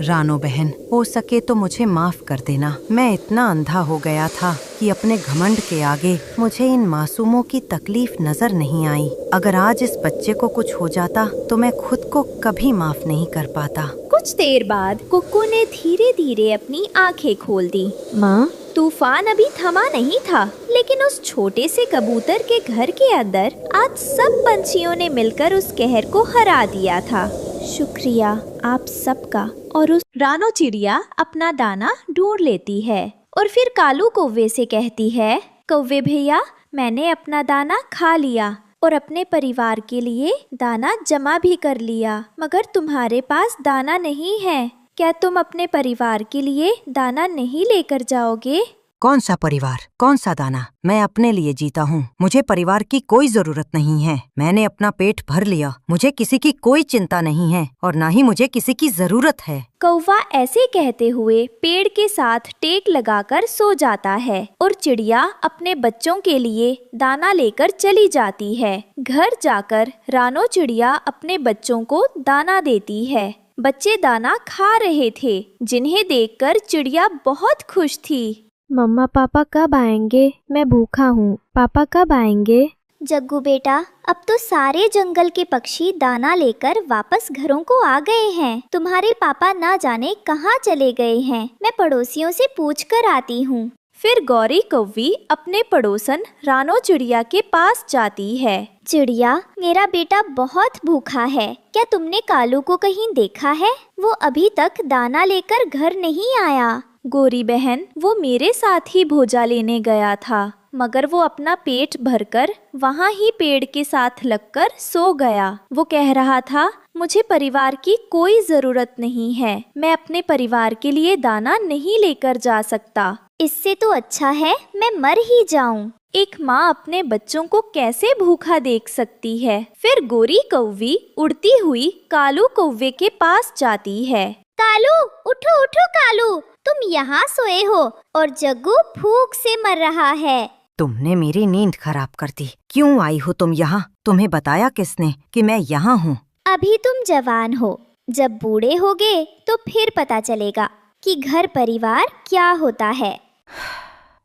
रानो बहन, हो सके तो मुझे माफ कर देना। मैं इतना अंधा हो गया था कि अपने घमंड के आगे मुझे इन मासूमों की तकलीफ नजर नहीं आई। अगर आज इस बच्चे को कुछ हो जाता तो मैं खुद को कभी माफ नहीं कर पाता। कुछ देर बाद कुकू ने धीरे धीरे अपनी आंखें खोल दी। माँ, तूफान अभी थमा नहीं था, लेकिन उस छोटे से कबूतर के घर के अंदर आज सब पंछियों ने मिलकर उस कहर को हरा दिया था। शुक्रिया आप सबका। और उस रानो चिड़िया अपना दाना ढूंढ लेती है और फिर कालू कौवे से कहती है, कौवे भैया, मैंने अपना दाना खा लिया और अपने परिवार के लिए दाना जमा भी कर लिया, मगर तुम्हारे पास दाना नहीं है। क्या तुम अपने परिवार के लिए दाना नहीं लेकर जाओगे? कौन सा परिवार, कौन सा दाना? मैं अपने लिए जीता हूँ। मुझे परिवार की कोई जरूरत नहीं है। मैंने अपना पेट भर लिया। मुझे किसी की कोई चिंता नहीं है और न ही मुझे किसी की जरूरत है। कौवा ऐसे कहते हुए पेड़ के साथ टेक लगाकर सो जाता है और चिड़िया अपने बच्चों के लिए दाना लेकर चली जाती है। घर जाकर रानो चिड़िया अपने बच्चों को दाना देती है। बच्चे दाना खा रहे थे, जिन्हें देखकर चिड़िया बहुत खुश थी। मम्मा पापा कब आएंगे? मैं भूखा हूँ। पापा कब आएंगे? जग्गू बेटा, अब तो सारे जंगल के पक्षी दाना लेकर वापस घरों को आ गए हैं। तुम्हारे पापा ना जाने कहाँ चले गए हैं। मैं पड़ोसियों से पूछ कर आती हूँ। फिर गौरी कौवी अपने पड़ोसन रानो चिड़िया के पास जाती है। चिड़िया, मेरा बेटा बहुत भूखा है। क्या तुमने कालू को कहीं देखा है? वो अभी तक दाना लेकर घर नहीं आया। गोरी बहन, वो मेरे साथ ही भोजा लेने गया था, मगर वो अपना पेट भरकर वहाँ ही पेड़ के साथ लगकर सो गया। वो कह रहा था, मुझे परिवार की कोई जरूरत नहीं है, मैं अपने परिवार के लिए दाना नहीं लेकर जा सकता। इससे तो अच्छा है मैं मर ही जाऊं। एक माँ अपने बच्चों को कैसे भूखा देख सकती है। फिर गोरी कौवी उड़ती हुई कालू कौवे के पास जाती है। कालू, उठो उठो कालू, तुम यहाँ सोए हो और जग्गू भूख से मर रहा है। तुमने मेरी नींद खराब कर दी। क्यों आई हो तुम यहाँ? तुम्हें बताया किसने कि मैं यहाँ हूँ? अभी तुम जवान हो, जब बूढ़े होगे तो फिर पता चलेगा कि घर परिवार क्या होता है।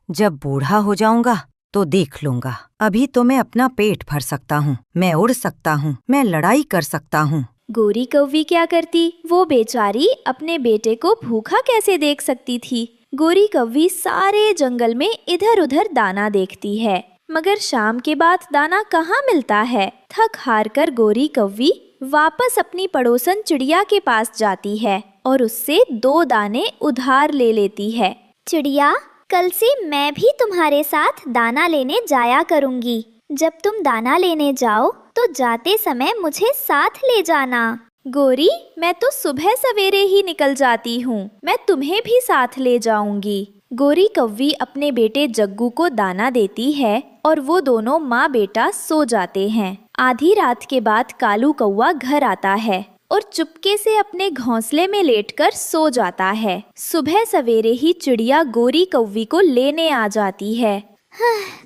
जब बूढ़ा हो जाऊंगा तो देख लूंगा। अभी तो मैं अपना पेट भर सकता हूँ, मैं उड़ सकता हूँ, मैं लड़ाई कर सकता हूँ। गोरी कौवी क्या करती? वो बेचारी अपने बेटे को भूखा कैसे देख सकती थी। गोरी कौवी सारे जंगल में इधर उधर दाना देखती है, मगर शाम के बाद दाना कहाँ मिलता है। थक हार कर गोरी कौवी वापस अपनी पड़ोसन चिड़िया के पास जाती है और उससे 2 दाने उधार ले लेती है। चिड़िया, कल से मैं भी तुम्हारे साथ दाना लेने जाया करूंगी। जब तुम दाना लेने जाओ तो जाते समय मुझे साथ ले जाना। गोरी, मैं तो सुबह सवेरे ही निकल जाती हूँ, मैं तुम्हें भी साथ ले जाऊंगी। गोरी कौवी अपने बेटे जग्गू को दाना देती है और वो दोनों माँ बेटा सो जाते हैं। आधी रात के बाद कालू कौवा घर आता है और चुपके से अपने घोंसले में लेटकर सो जाता है। सुबह सवेरे ही चिड़िया गोरी कौवी को लेने आ जाती है।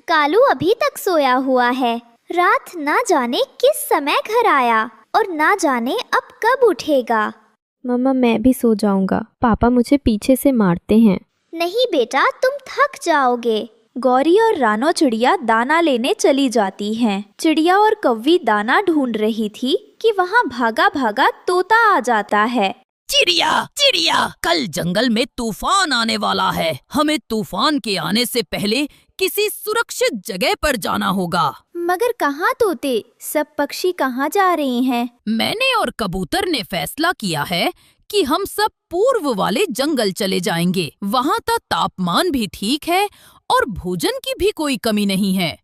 कालू अभी तक सोया हुआ है। रात ना जाने किस समय घर आया और ना जाने अब कब उठेगा। मम्मा, मैं भी सो जाऊंगा, पापा मुझे पीछे से मारते हैं। नहीं बेटा, तुम थक जाओगे। गौरी और रानो चिड़िया दाना लेने चली जाती हैं। चिड़िया और कौवी दाना ढूंढ रही थी कि वहाँ भागा भागा तोता आ जाता है। चिड़िया, चिड़िया, कल जंगल में तूफान आने वाला है। हमें तूफान के आने से पहले किसी सुरक्षित जगह पर जाना होगा। मगर कहाँ तोते? सब पक्षी कहाँ जा रहे हैं? मैंने और कबूतर ने फैसला किया है कि हम सब पूर्व वाले जंगल चले जाएंगे। वहाँ का तापमान भी ठीक है और भोजन की भी कोई कमी नहीं है।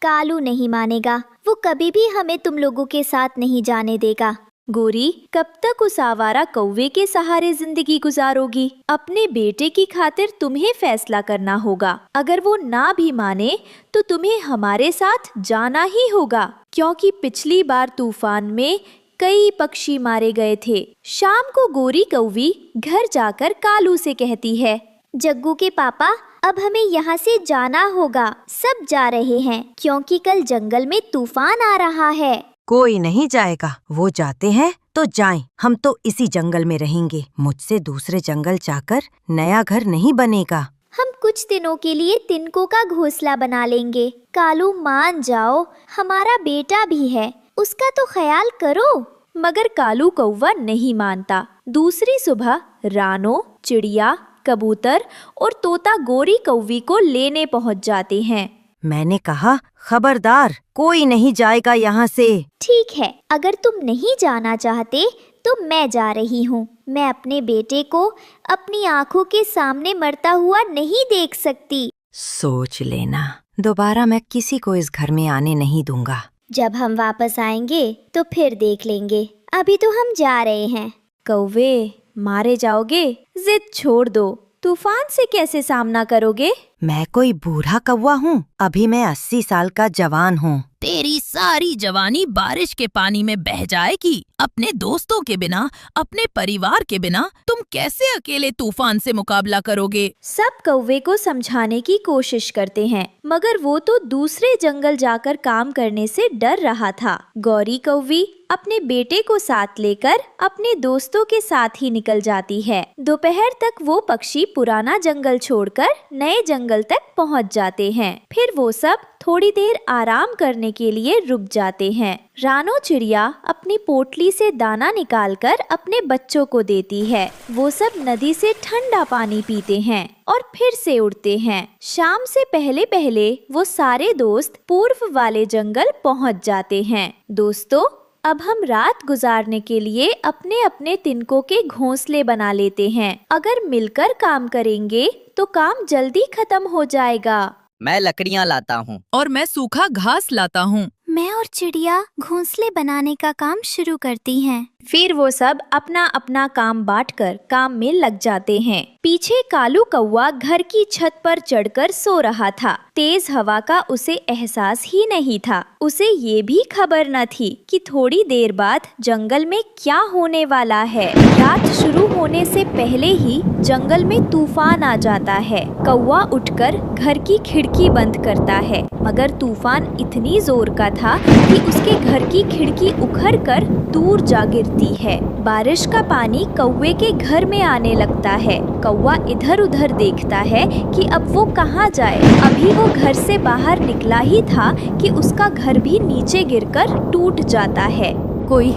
कालू नहीं मानेगा, वो कभी भी हमें तुम लोगों के साथ नहीं जाने देगा। गोरी, कब तक उस आवारा कौवे के सहारे जिंदगी गुजारोगी? अपने बेटे की खातिर तुम्हें फैसला करना होगा। अगर वो ना भी माने तो तुम्हें हमारे साथ जाना ही होगा, क्योंकि पिछली बार तूफान में कई पक्षी मारे गए थे। शाम को गोरी कौवी घर जाकर कालू से कहती है, जग्गू के पापा, अब हमें यहाँ से जाना होगा। सब जा रहे हैं क्योंकि कल जंगल में तूफान आ रहा है। कोई नहीं जाएगा, वो जाते हैं तो जाएं, हम तो इसी जंगल में रहेंगे। मुझसे दूसरे जंगल जाकर नया घर नहीं बनेगा। हम कुछ दिनों के लिए तिनकों का घोंसला बना लेंगे। कालू, मान जाओ, हमारा बेटा भी है, उसका तो ख्याल करो। मगर कालू कौवा नहीं मानता। दूसरी सुबह रानो, चिड़िया, कबूतर और तोता गोरी कौवी को लेने पहुँच जाते हैं। मैंने कहा, खबरदार, कोई नहीं जाएगा यहाँ से। ठीक है, अगर तुम नहीं जाना चाहते तो मैं जा रही हूँ। मैं अपने बेटे को अपनी आँखों के सामने मरता हुआ नहीं देख सकती। सोच लेना, दोबारा मैं किसी को इस घर में आने नहीं दूंगा। जब हम वापस आएंगे तो फिर देख लेंगे, अभी तो हम जा रहे हैं। कौवे, मारे जाओगे? जिद छोड़ दो। तूफान से कैसे सामना करोगे? मैं कोई बूढ़ा कौवा हूँ? अभी मैं 80 साल का जवान हूँ। तेरी सारी जवानी बारिश के पानी में बह जाएगी। अपने दोस्तों के बिना, अपने परिवार के बिना तुम कैसे अकेले तूफान से मुकाबला करोगे? सब कौवे को समझाने की कोशिश करते हैं, मगर वो तो दूसरे जंगल जाकर काम करने से डर रहा था। गौरी कौवी अपने बेटे को साथ लेकर अपने दोस्तों के साथ ही निकल जाती है। दोपहर तक वो पक्षी पुराना जंगल छोड़कर नए जंगल तक पहुंच जाते हैं। फिर वो सब थोड़ी देर आराम करने के लिए रुक जाते हैं। रानो चिड़िया अपनी पोटली से दाना निकालकर अपने बच्चों को देती है। वो सब नदी से ठंडा पानी पीते हैं और फिर से उड़ते हैं। शाम से पहले पहले वो सारे दोस्त पूर्व वाले जंगल पहुंच जाते हैं। दोस्तों, अब हम रात गुजारने के लिए अपने अपने तिनकों के घोंसले बना लेते हैं। अगर मिलकर काम करेंगे तो काम जल्दी खत्म हो जाएगा। मैं लकड़ियाँ लाता हूँ। और मैं सूखा घास लाता हूँ। मैं और चिड़िया घोंसले बनाने का काम शुरू करती हैं। फिर वो सब अपना अपना काम बांटकर काम में लग जाते हैं। पीछे कालू कौवा घर की छत पर चढ़कर सो रहा था। तेज हवा का उसे एहसास ही नहीं था। उसे ये भी खबर न थी कि थोड़ी देर बाद जंगल में क्या होने वाला है। रात शुरू होने से पहले ही जंगल में तूफान आ जाता है। कौवा उठकर घर की खिड़की बंद करता है, मगर तूफान इतनी जोर का था कि उसके घर की खिड़की उखड़ कर दूर जा गिरती है। बारिश का पानी कौवे के घर में आने लगता है। कौवा इधर उधर देखता है कि अब वो कहाँ जाए। अभी वो घर से बाहर निकला ही था कि उसका घर भी नीचे गिरकर टूट जाता है। कोई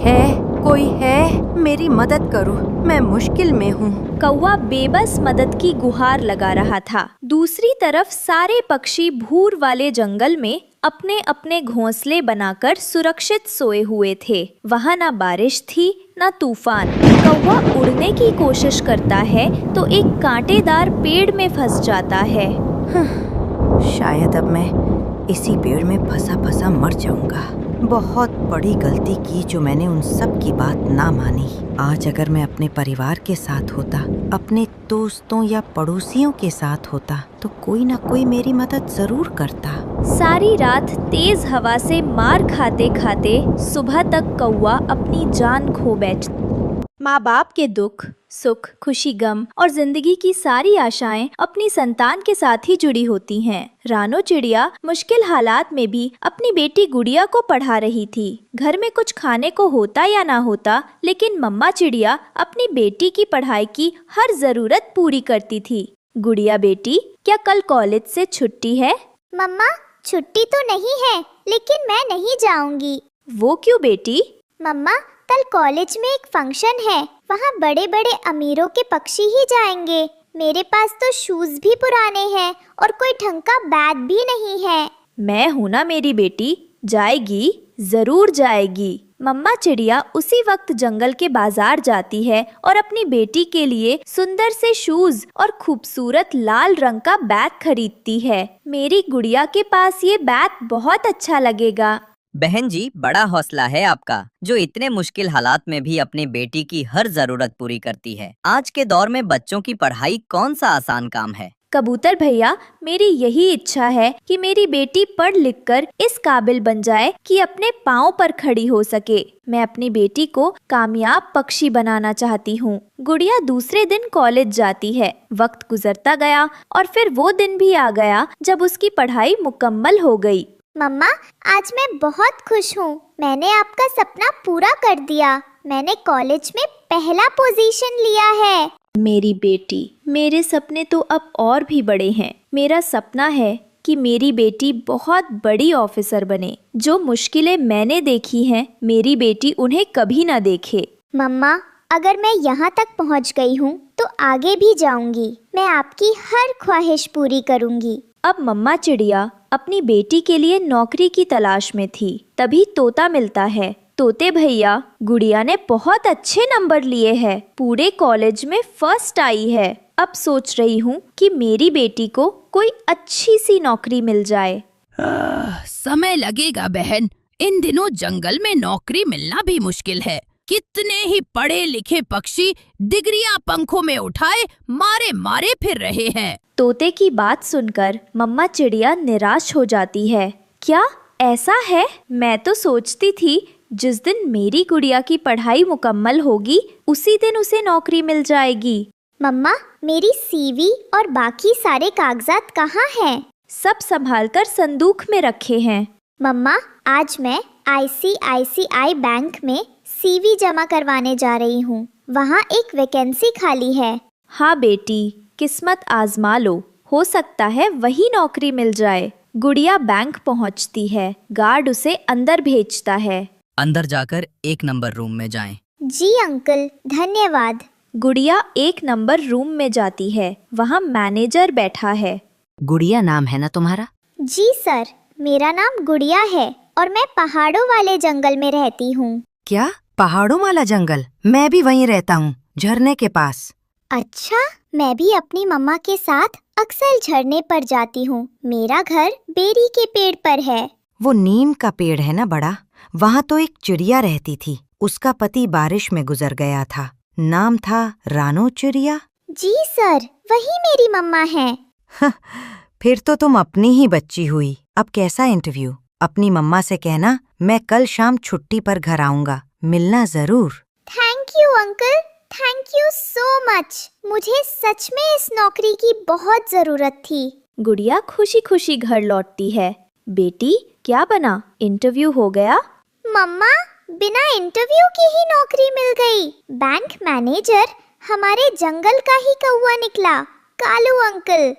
है, मेरी मदद करो, मैं मुश्किल में हूँ। कौवा बेबस मदद की गुहार लगा रहा था। दूसरी तरफ सारे पक्षी भूर वाले जंगल में अपने अपने घोंसले बनाकर सुरक्षित सोए हुए थे। वहाँ न बारिश थी न तूफान। कौवा उड़ने की कोशिश करता है तो एक कांटेदार पेड़ में फंस जाता है। शायद अब मैं इसी पेड़ में फंसा फंसा मर जाऊंगा। बहुत बड़ी गलती की जो मैंने उन सब की बात ना मानी। आज अगर मैं अपने परिवार के साथ होता, अपने दोस्तों या पड़ोसियों के साथ होता, तो कोई ना कोई मेरी मदद जरूर करता। सारी रात तेज हवा से मार खाते खाते सुबह तक कौवा अपनी जान खो बैठता। माँ बाप के दुख, सुख, खुशी, गम और जिंदगी की सारी आशाएं अपनी संतान के साथ ही जुड़ी होती हैं। रानो चिड़िया मुश्किल हालात में भी अपनी बेटी गुड़िया को पढ़ा रही थी। घर में कुछ खाने को होता या ना होता, लेकिन मम्मा चिड़िया अपनी बेटी की पढ़ाई की हर जरूरत पूरी करती थी। गुड़िया बेटी, क्या कल कॉलेज से छुट्टी है? मम्मा, छुट्टी तो नहीं है, लेकिन मैं नहीं जाऊंगी। वो क्यों बेटी? मम्मा, कल कॉलेज में एक फंक्शन है, वहाँ बड़े बड़े अमीरों के पक्षी ही जाएंगे। मेरे पास तो शूज भी पुराने हैं और कोई ढंग का बैग भी नहीं है। मैं हूँ ना मेरी बेटी, जाएगी, जरूर जाएगी। मम्मा चिड़िया उसी वक्त जंगल के बाजार जाती है और अपनी बेटी के लिए सुंदर से शूज और खूबसूरत लाल रंग का बैग खरीदती है। मेरी गुड़िया के पास ये बैग बहुत अच्छा लगेगा। बहन जी, बड़ा हौसला है आपका, जो इतने मुश्किल हालात में भी अपनी बेटी की हर जरूरत पूरी करती है। आज के दौर में बच्चों की पढ़ाई कौन सा आसान काम है। कबूतर भैया, मेरी यही इच्छा है कि मेरी बेटी पढ़ लिख कर इस काबिल बन जाए कि अपने पाँव पर खड़ी हो सके। मैं अपनी बेटी को कामयाब पक्षी बनाना चाहती हूँ। गुड़िया दूसरे दिन कॉलेज जाती है। वक्त गुजरता गया और फिर वो दिन भी आ गया जब उसकी पढ़ाई मुकम्मल हो गई। मम्मा, आज मैं बहुत खुश हूँ। मैंने आपका सपना पूरा कर दिया। मैंने कॉलेज में पहला पोजीशन लिया है। मेरी बेटी, मेरे सपने तो अब और भी बड़े हैं। मेरा सपना है कि मेरी बेटी बहुत बड़ी ऑफिसर बने। जो मुश्किलें मैंने देखी हैं, मेरी बेटी उन्हें कभी ना देखे। मम्मा, अगर मैं यहाँ तक पहुँच गई हूँ तो आगे भी जाऊँगी। मैं आपकी हर ख्वाहिश पूरी करूँगी। अब मम्मा चिड़िया अपनी बेटी के लिए नौकरी की तलाश में थी। तभी तोता मिलता है। तोते भैया, गुड़िया ने बहुत अच्छे नंबर लिए हैं, पूरे कॉलेज में फर्स्ट आई है। अब सोच रही हूँ कि मेरी बेटी को कोई अच्छी सी नौकरी मिल जाए। समय लगेगा बहन। इन दिनों जंगल में नौकरी मिलना भी मुश्किल है। कितने ही पढ़े लिखे पक्षी डिग्रियां पंखों में उठाए मारे मारे फिर रहे हैं। तोते की बात सुनकर मम्मा चिड़िया निराश हो जाती है। क्या ऐसा है? मैं तो सोचती थी जिस दिन मेरी गुड़िया की पढ़ाई मुकम्मल होगी उसी दिन उसे नौकरी मिल जाएगी। मम्मा, मेरी सीवी और बाकी सारे कागजात कहाँ हैं? सब संभालकर संदूक में रखे हैं। मम्मा, आज मैं ICICI बैंक में सीवी जमा करवाने जा रही हूँ। वहाँ एक वैकेंसी खाली है। हाँ बेटी, किस्मत आजमा लो, हो सकता है वही नौकरी मिल जाए। गुड़िया बैंक पहुँचती है। गार्ड उसे अंदर भेजता है। अंदर जाकर 1 नंबर रूम में जाएं। जी अंकल, धन्यवाद। गुड़िया 1 नंबर रूम में जाती है। वहाँ मैनेजर बैठा है। गुड़िया नाम है ना तुम्हारा? जी सर, मेरा नाम गुड़िया है और मैं पहाड़ों वाले जंगल में रहती हूँ। क्या? पहाड़ों वाला जंगल? मैं भी वहीं रहता हूँ, झरने के पास। अच्छा, मैं भी अपनी मम्मा के साथ अक्सर झरने पर जाती हूँ। मेरा घर बेरी के पेड़ पर है। वो नीम का पेड़ है ना बड़ा, वहाँ तो एक चिड़िया रहती थी। उसका पति बारिश में गुजर गया था। नाम था रानो चिड़िया। जी सर, वही मेरी मम्मा है। फिर तो तुम अपनी ही बच्ची हुई। अब कैसा इंटरव्यू? अपनी मम्मा से कहना मैं कल शाम छुट्टी पर घर आऊंगा, मिलना जरूर। Thank you uncle, thank you so much. मुझे सच में इस नौकरी की बहुत जरूरत थी। गुड़िया खुशी खुशी घर लौटती है। बेटी क्या बना, इंटरव्यू हो गया? मम्मा, बिना इंटरव्यू की ही नौकरी मिल गई। बैंक मैनेजर हमारे जंगल का ही कौवा निकला, कालू अंकल।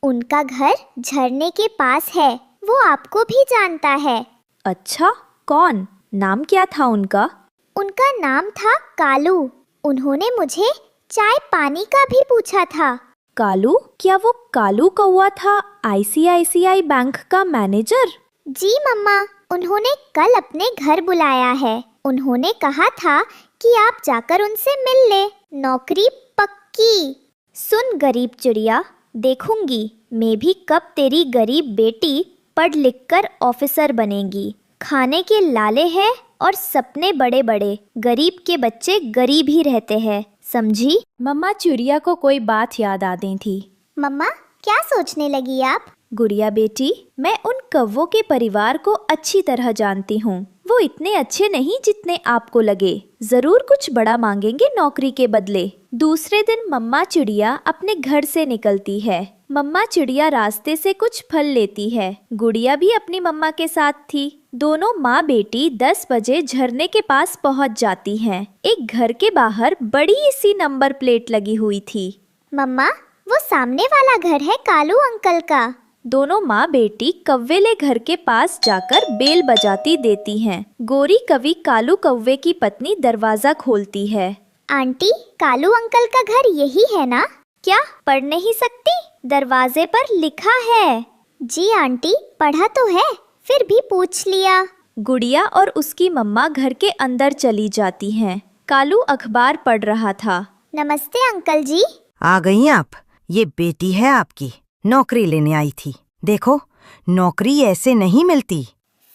उनका घर झरने के पास है, वो आपको भी जानता है। अच्छा, कौन? नाम क्या था उनका? उनका नाम था कालू। उन्होंने मुझे चाय पानी का भी पूछा था। कालू? क्या वो कालू कौवा था आईसीआईसीआई बैंक का मैनेजर? जी मम्मा, उन्होंने कल अपने घर बुलाया है। उन्होंने कहा था कि आप जाकर उनसे मिल ले, नौकरी पक्की। सुन गरीब चिड़िया, देखूंगी मैं भी कब तेरी गरीब बेटी पढ़ लिख कर ऑफिसर बनेगी। खाने के लाले हैं और सपने बड़े बड़े। गरीब के बच्चे गरीब ही रहते हैं, समझी? मम्मा चिड़िया को कोई बात याद आ गई थी। मम्मा, क्या सोचने लगी आप? गुड़िया बेटी, मैं उन कौवों के परिवार को अच्छी तरह जानती हूँ। वो इतने अच्छे नहीं जितने आपको लगे। जरूर कुछ बड़ा मांगेंगे नौकरी के बदले। दूसरे दिन मम्मा चिड़िया अपने घर से निकलती है। मम्मा चिड़िया रास्ते से कुछ फल लेती है। गुड़िया भी अपनी मम्मा के साथ थी। दोनों माँ बेटी 10 बजे झरने के पास पहुँच जाती हैं। एक घर के बाहर बड़ी सी नंबर प्लेट लगी हुई थी। मम्मा, वो सामने वाला घर है कालू अंकल का। दोनों माँ बेटी कव्वेले घर के पास जाकर बेल बजाती देती हैं। गोरी कवि कालू कौवे की पत्नी दरवाजा खोलती है। आंटी, कालू अंकल का घर यही है ना? क्या पढ़ नहीं सकती? दरवाजे पर लिखा है। जी आंटी, पढ़ा तो है, फिर भी पूछ लिया। गुड़िया और उसकी मम्मा घर के अंदर चली जाती हैं। कालू अखबार पढ़ रहा था। नमस्ते अंकल जी। आ गई आप? ये बेटी है आपकी, नौकरी लेने आई थी। देखो, नौकरी ऐसे नहीं मिलती।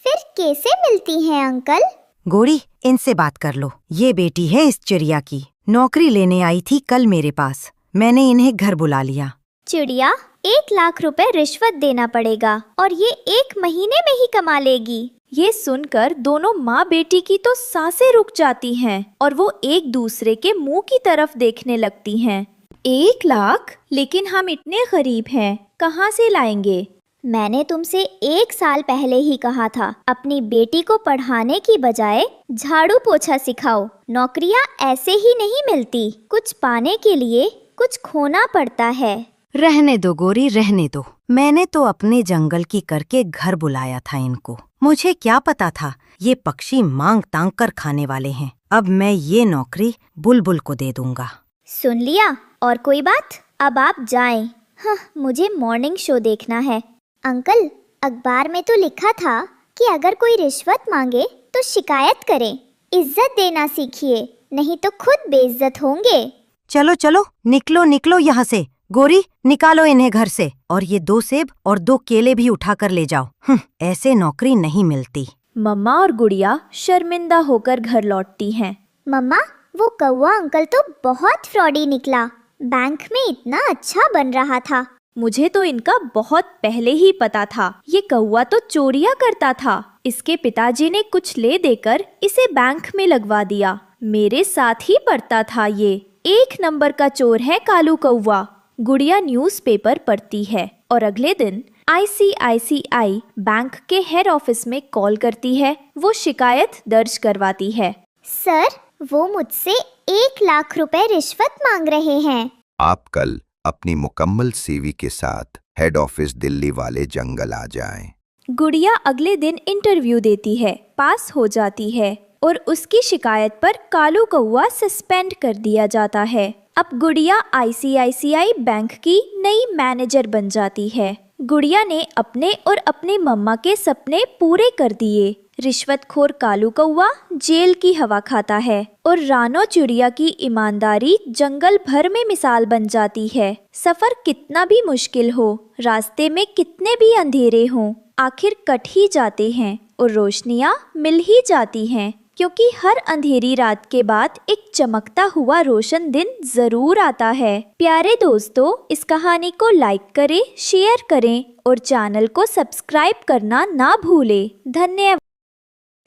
फिर कैसे मिलती है अंकल? गोरी, इनसे बात कर लो। ये बेटी है इस चिड़िया की, नौकरी लेने आई थी कल मेरे पास। मैंने इन्हें घर बुला लिया। चिड़िया, 1 लाख रुपए रिश्वत देना पड़ेगा और ये 1 महीने में ही कमा लेगी। ये सुनकर दोनों माँ बेटी की तो सांसें रुक जाती हैं और वो एक दूसरे के मुंह की तरफ देखने लगती हैं। 1 लाख? लेकिन हम इतने गरीब हैं, कहाँ से लाएंगे? मैंने तुमसे 1 साल पहले ही कहा था, अपनी बेटी को पढ़ाने की बजाय झाड़ू पोछा सिखाओ। नौकरियाँ ऐसे ही नहीं मिलती, कुछ पाने के लिए कुछ खोना पड़ता है। रहने दो गोरी, रहने दो। मैंने तो अपने जंगल की करके घर बुलाया था इनको। मुझे क्या पता था ये पक्षी मांग तांग कर खाने वाले हैं। अब मैं ये नौकरी बुलबुल को दे दूंगा। सुन लिया? और कोई बात? अब आप जाएं। हाँ, मुझे मॉर्निंग शो देखना है। अंकल, अखबार में तो लिखा था कि अगर कोई रिश्वत मांगे तो शिकायत करें। इज्जत देना सीखिए, नहीं तो खुद बेइज्जत होंगे। चलो चलो, निकलो निकलो यहाँ से। गोरी, निकालो इन्हें घर से और ये 2 सेब और 2 केले भी उठा कर ले जाओ। ऐसे नौकरी नहीं मिलती। मम्मा और गुड़िया शर्मिंदा होकर घर लौटती हैं। मम्मा, वो कौवा अंकल तो बहुत फ्रॉडी निकला। बैंक में इतना अच्छा बन रहा था। मुझे तो इनका बहुत पहले ही पता था। ये कौवा तो चोरियां करता था। इसके पिताजी ने कुछ ले देकर इसे बैंक में लगवा दिया। मेरे साथ ही पढ़ता था ये। 1 नंबर का चोर है कालू कौवा। गुड़िया न्यूज़पेपर पढ़ती है और अगले दिन आईसीआईसीआई बैंक के हेड ऑफिस में कॉल करती है। वो शिकायत दर्ज करवाती है। सर, वो मुझसे 1 लाख रुपए रिश्वत मांग रहे हैं। आप कल अपनी मुकम्मल सीवी के साथ हेड ऑफिस दिल्ली वाले जंगल आ जाएं। गुड़िया अगले दिन इंटरव्यू देती है, पास हो जाती है और उसकी शिकायत पर कालू कौवा सस्पेंड कर दिया जाता है। अब गुड़िया आईसीआईसीआई बैंक की नई मैनेजर बन जाती है। गुड़िया ने अपने और अपनी मम्मा के सपने पूरे कर दिए। रिश्वतखोर कालू कौवा जेल की हवा खाता है और रानो चिड़िया की ईमानदारी जंगल भर में मिसाल बन जाती है। सफर कितना भी मुश्किल हो, रास्ते में कितने भी अंधेरे हों, आखिर कट ही जाते हैं और रोशनियां मिल ही जाती हैं, क्योंकि हर अंधेरी रात के बाद एक चमकता हुआ रोशन दिन जरूर आता है। प्यारे दोस्तों, इस कहानी को लाइक करें, शेयर करें और चैनल को सब्सक्राइब करना ना भूलें। धन्यवाद।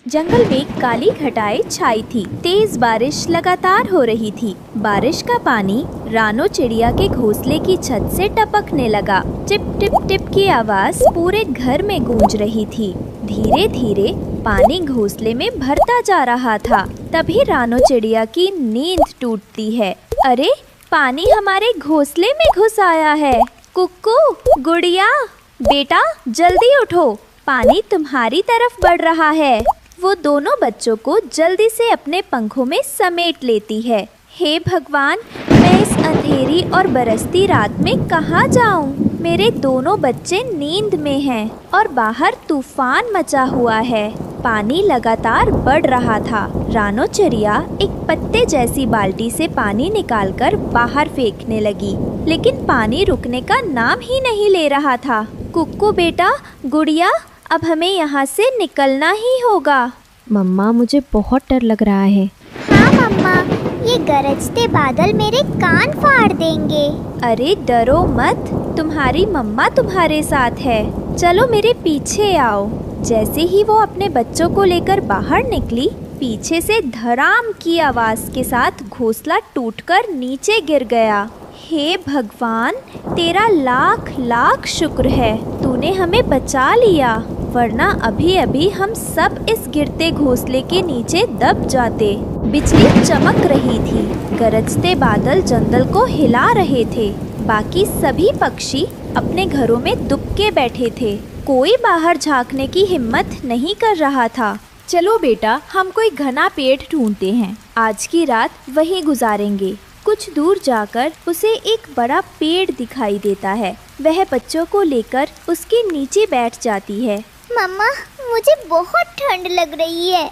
जंगल में काली घटाएं छाई थी। तेज बारिश लगातार हो रही थी। बारिश का पानी रानो चिड़िया के घोंसले की छत से टपकने लगा। टिप टिप टिप की आवाज पूरे घर में गूंज रही थी। धीरे धीरे पानी घोंसले में भरता जा रहा था। तभी रानो चिड़िया की नींद टूटती है। अरे, पानी हमारे घोंसले में घुस आया है। कुक्कू, गुड़िया, बेटा जल्दी उठो, पानी तुम्हारी तरफ बढ़ रहा है। वो दोनों बच्चों को जल्दी से अपने पंखों में समेट लेती है। हे भगवान, मैं इस अंधेरी और बरसती रात में कहाँ जाऊँ? मेरे दोनों बच्चे नींद में हैं और बाहर तूफान मचा हुआ है। पानी लगातार बढ़ रहा था। रानो चिड़िया एक पत्ते जैसी बाल्टी से पानी निकालकर बाहर फेंकने लगी, लेकिन पानी रुकने का नाम ही नहीं ले रहा था। कुक्कू बेटा, गुड़िया, अब हमें यहाँ से निकलना ही होगा। मम्मा, मुझे बहुत डर लग रहा है। हाँ मम्मा, ये गरजते बादल मेरे कान फाड़ देंगे। अरे डरो मत, तुम्हारी मम्मा तुम्हारे साथ है। चलो मेरे पीछे आओ। जैसे ही वो अपने बच्चों को लेकर बाहर निकली, पीछे से धड़ाम की आवाज के साथ घोंसला टूटकर नीचे गिर गया। हे भगवान, तेरा लाख लाख शुक्र है, तूने हमें बचा लिया, वरना अभी अभी हम सब इस गिरते घोंसले के नीचे दब जाते। बिजली चमक रही थी। गरजते बादल जंगल को हिला रहे थे। बाकी सभी पक्षी अपने घरों में दुबके बैठे थे। कोई बाहर झांकने की हिम्मत नहीं कर रहा था। चलो बेटा, हम कोई घना पेड़ ढूंढते हैं। आज की रात वहीं गुजारेंगे। कुछ दूर जाकर उसे एक बड़ा पेड़ दिखाई देता है। वह बच्चों को लेकर उसके नीचे बैठ जाती है। मम्मा, मुझे बहुत ठंड लग रही है।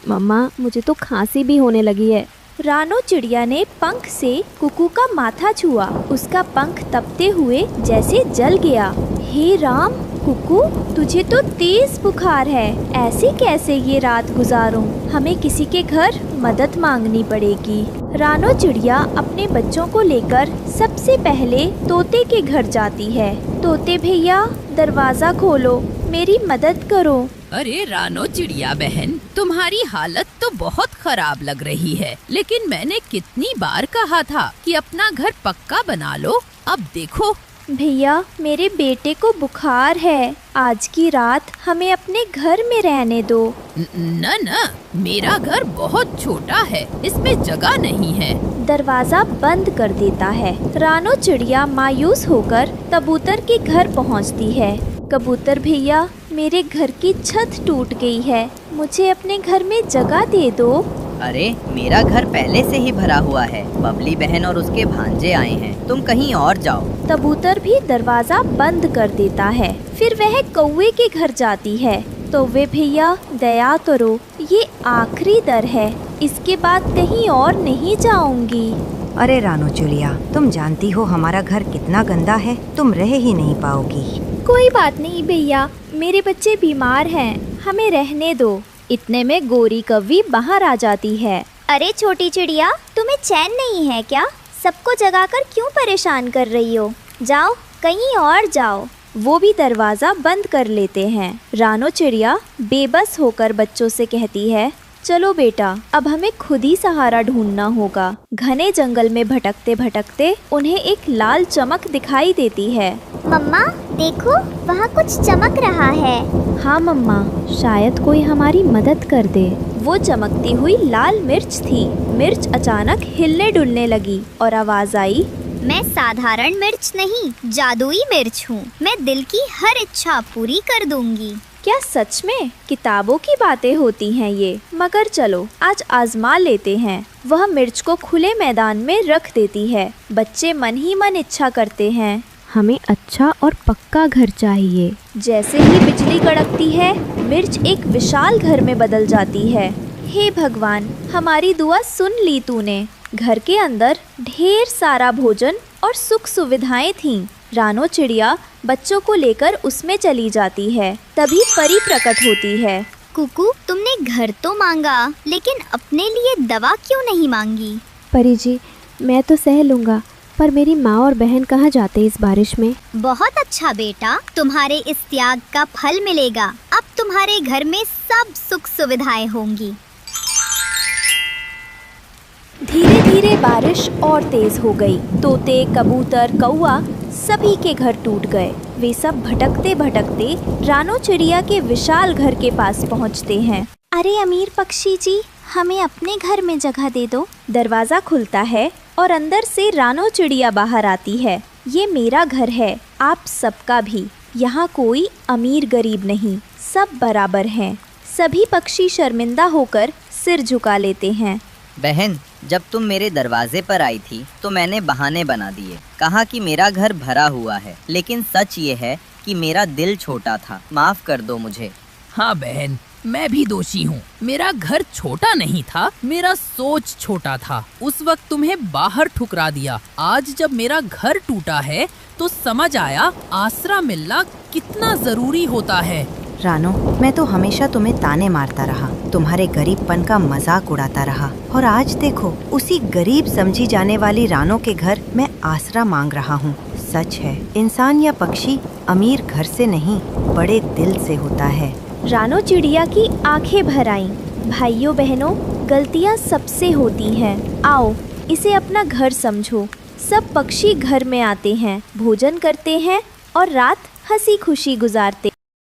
मम्मा, मुझे तो खांसी भी होने लगी है। रानो चिड़िया ने पंख से कुकू का माथा छुआ। उसका पंख तपते हुए जैसे जल गया। हे राम, कुकू, तुझे तो तेज बुखार है। ऐसे कैसे ये रात गुजारूं? हमें किसी के घर मदद मांगनी पड़ेगी। रानो चिड़िया अपने बच्चों को लेकर सबसे पहले तोते के घर जाती है। तोते भैया, दरवाजा खोलो, मेरी मदद करो। अरे रानो चिड़िया बहन, तुम्हारी हालत तो बहुत खराब लग रही है, लेकिन मैंने कितनी बार कहा था कि अपना घर पक्का बना लो। अब देखो। भैया, मेरे बेटे को बुखार है। आज की रात हमें अपने घर में रहने दो। न, मेरा घर बहुत छोटा है, इसमें जगह नहीं है। दरवाजा बंद कर देता है। रानो चिड़िया मायूस होकर कबूतर के घर पहुंचती है। कबूतर भैया, मेरे घर की छत टूट गई है, मुझे अपने घर में जगह दे दो। अरे, मेरा घर पहले से ही भरा हुआ है। बबली बहन और उसके भांजे आए हैं, तुम कहीं और जाओ। कबूतर भी दरवाजा बंद कर देता है। फिर वह कौवे के घर जाती है। तो वे भैया, दया करो, ये आखिरी दर है, इसके बाद कहीं और नहीं जाऊंगी। अरे रानो चिड़िया, तुम जानती हो हमारा घर कितना गंदा है, तुम रह ही नहीं पाओगी। कोई बात नहीं भैया, मेरे बच्चे बीमार हैं, हमें रहने दो। इतने में गोरी कौवी बाहर आ जाती है। अरे छोटी चिड़िया, तुम्हें चैन नहीं है क्या? सबको जगाकर क्यों परेशान कर रही हो? जाओ, कहीं और जाओ। वो भी दरवाजा बंद कर लेते हैं। रानो चिड़िया बेबस होकर बच्चों से कहती है, चलो बेटा, अब हमें खुद ही सहारा ढूंढना होगा। घने जंगल में भटकते भटकते उन्हें एक लाल चमक दिखाई देती है। मम्मा देखो, वहाँ कुछ चमक रहा है। हाँ मम्मा, शायद कोई हमारी मदद कर दे। वो चमकती हुई लाल मिर्च थी। मिर्च अचानक हिलने डुलने लगी और आवाज आई, मैं साधारण मिर्च नहीं, जादुई मिर्च हूँ। मैं दिल की हर इच्छा पूरी कर दूंगी। क्या सच में? किताबों की बातें होती हैं ये। मगर चलो आज आजमा लेते हैं। वह मिर्च को खुले मैदान में रख देती है। बच्चे मन ही मन इच्छा करते हैं, हमें अच्छा और पक्का घर चाहिए। जैसे ही बिजली कड़कती है, मिर्च एक विशाल घर में बदल जाती है। हे भगवान, हमारी दुआ सुन ली तूने। घर के अंदर ढेर सारा भोजन और सुख सुविधाएं थीं। रानो चिड़िया बच्चों को लेकर उसमें चली जाती है। तभी परी प्रकट होती है। कुकू, तुमने घर तो मांगा, लेकिन अपने लिए दवा क्यों नहीं मांगी? परी जी, मैं तो सह लूँगा, पर मेरी माँ और बहन कहाँ जाते इस बारिश में? बहुत अच्छा बेटा, तुम्हारे इस त्याग का फल मिलेगा। अब तुम्हारे घर में सब सुख सुविधाएं होंगी। धीरे धीरे बारिश और तेज हो गई। तोते, कबूतर, कौआ सभी के घर टूट गए। वे सब भटकते भटकते रानो चिड़िया के विशाल घर के पास पहुंचते हैं। अरे अमीर पक्षी जी, हमें अपने घर में जगह दे दो। दरवाजा खुलता है और अंदर से रानो चिड़िया बाहर आती है। ये मेरा घर है, आप सबका भी। यहाँ कोई अमीर गरीब नहीं, सब बराबर हैं। सभी पक्षी शर्मिंदा होकर सिर झुका लेते हैं। बहन, जब तुम मेरे दरवाजे पर आई थी तो मैंने बहाने बना दिए। कहा कि मेरा घर भरा हुआ है, लेकिन सच ये है कि मेरा दिल छोटा था। माफ कर दो मुझे। हाँ बहन, मैं भी दोषी हूँ। मेरा घर छोटा नहीं था, मेरा सोच छोटा था। उस वक्त तुम्हें बाहर ठुकरा दिया। आज जब मेरा घर टूटा है तो समझ आया आसरा मिलना कितना जरूरी होता है। रानो, मैं तो हमेशा तुम्हें ताने मारता रहा, तुम्हारे गरीबपन का मजाक उड़ाता रहा, और आज देखो, उसी गरीब समझी जाने वाली रानो के घर मैं आसरा मांग रहा हूँ। सच है, इंसान या पक्षी अमीर घर से नहीं, बड़े दिल से होता है। रानो चिड़िया की आंखें भर आईं। भाइयों बहनों, गलतियाँ सबसे होती हैं। आओ, इसे अपना घर समझो। सब पक्षी घर में आते हैं, भोजन करते हैं और रात हंसी खुशी गुजारते।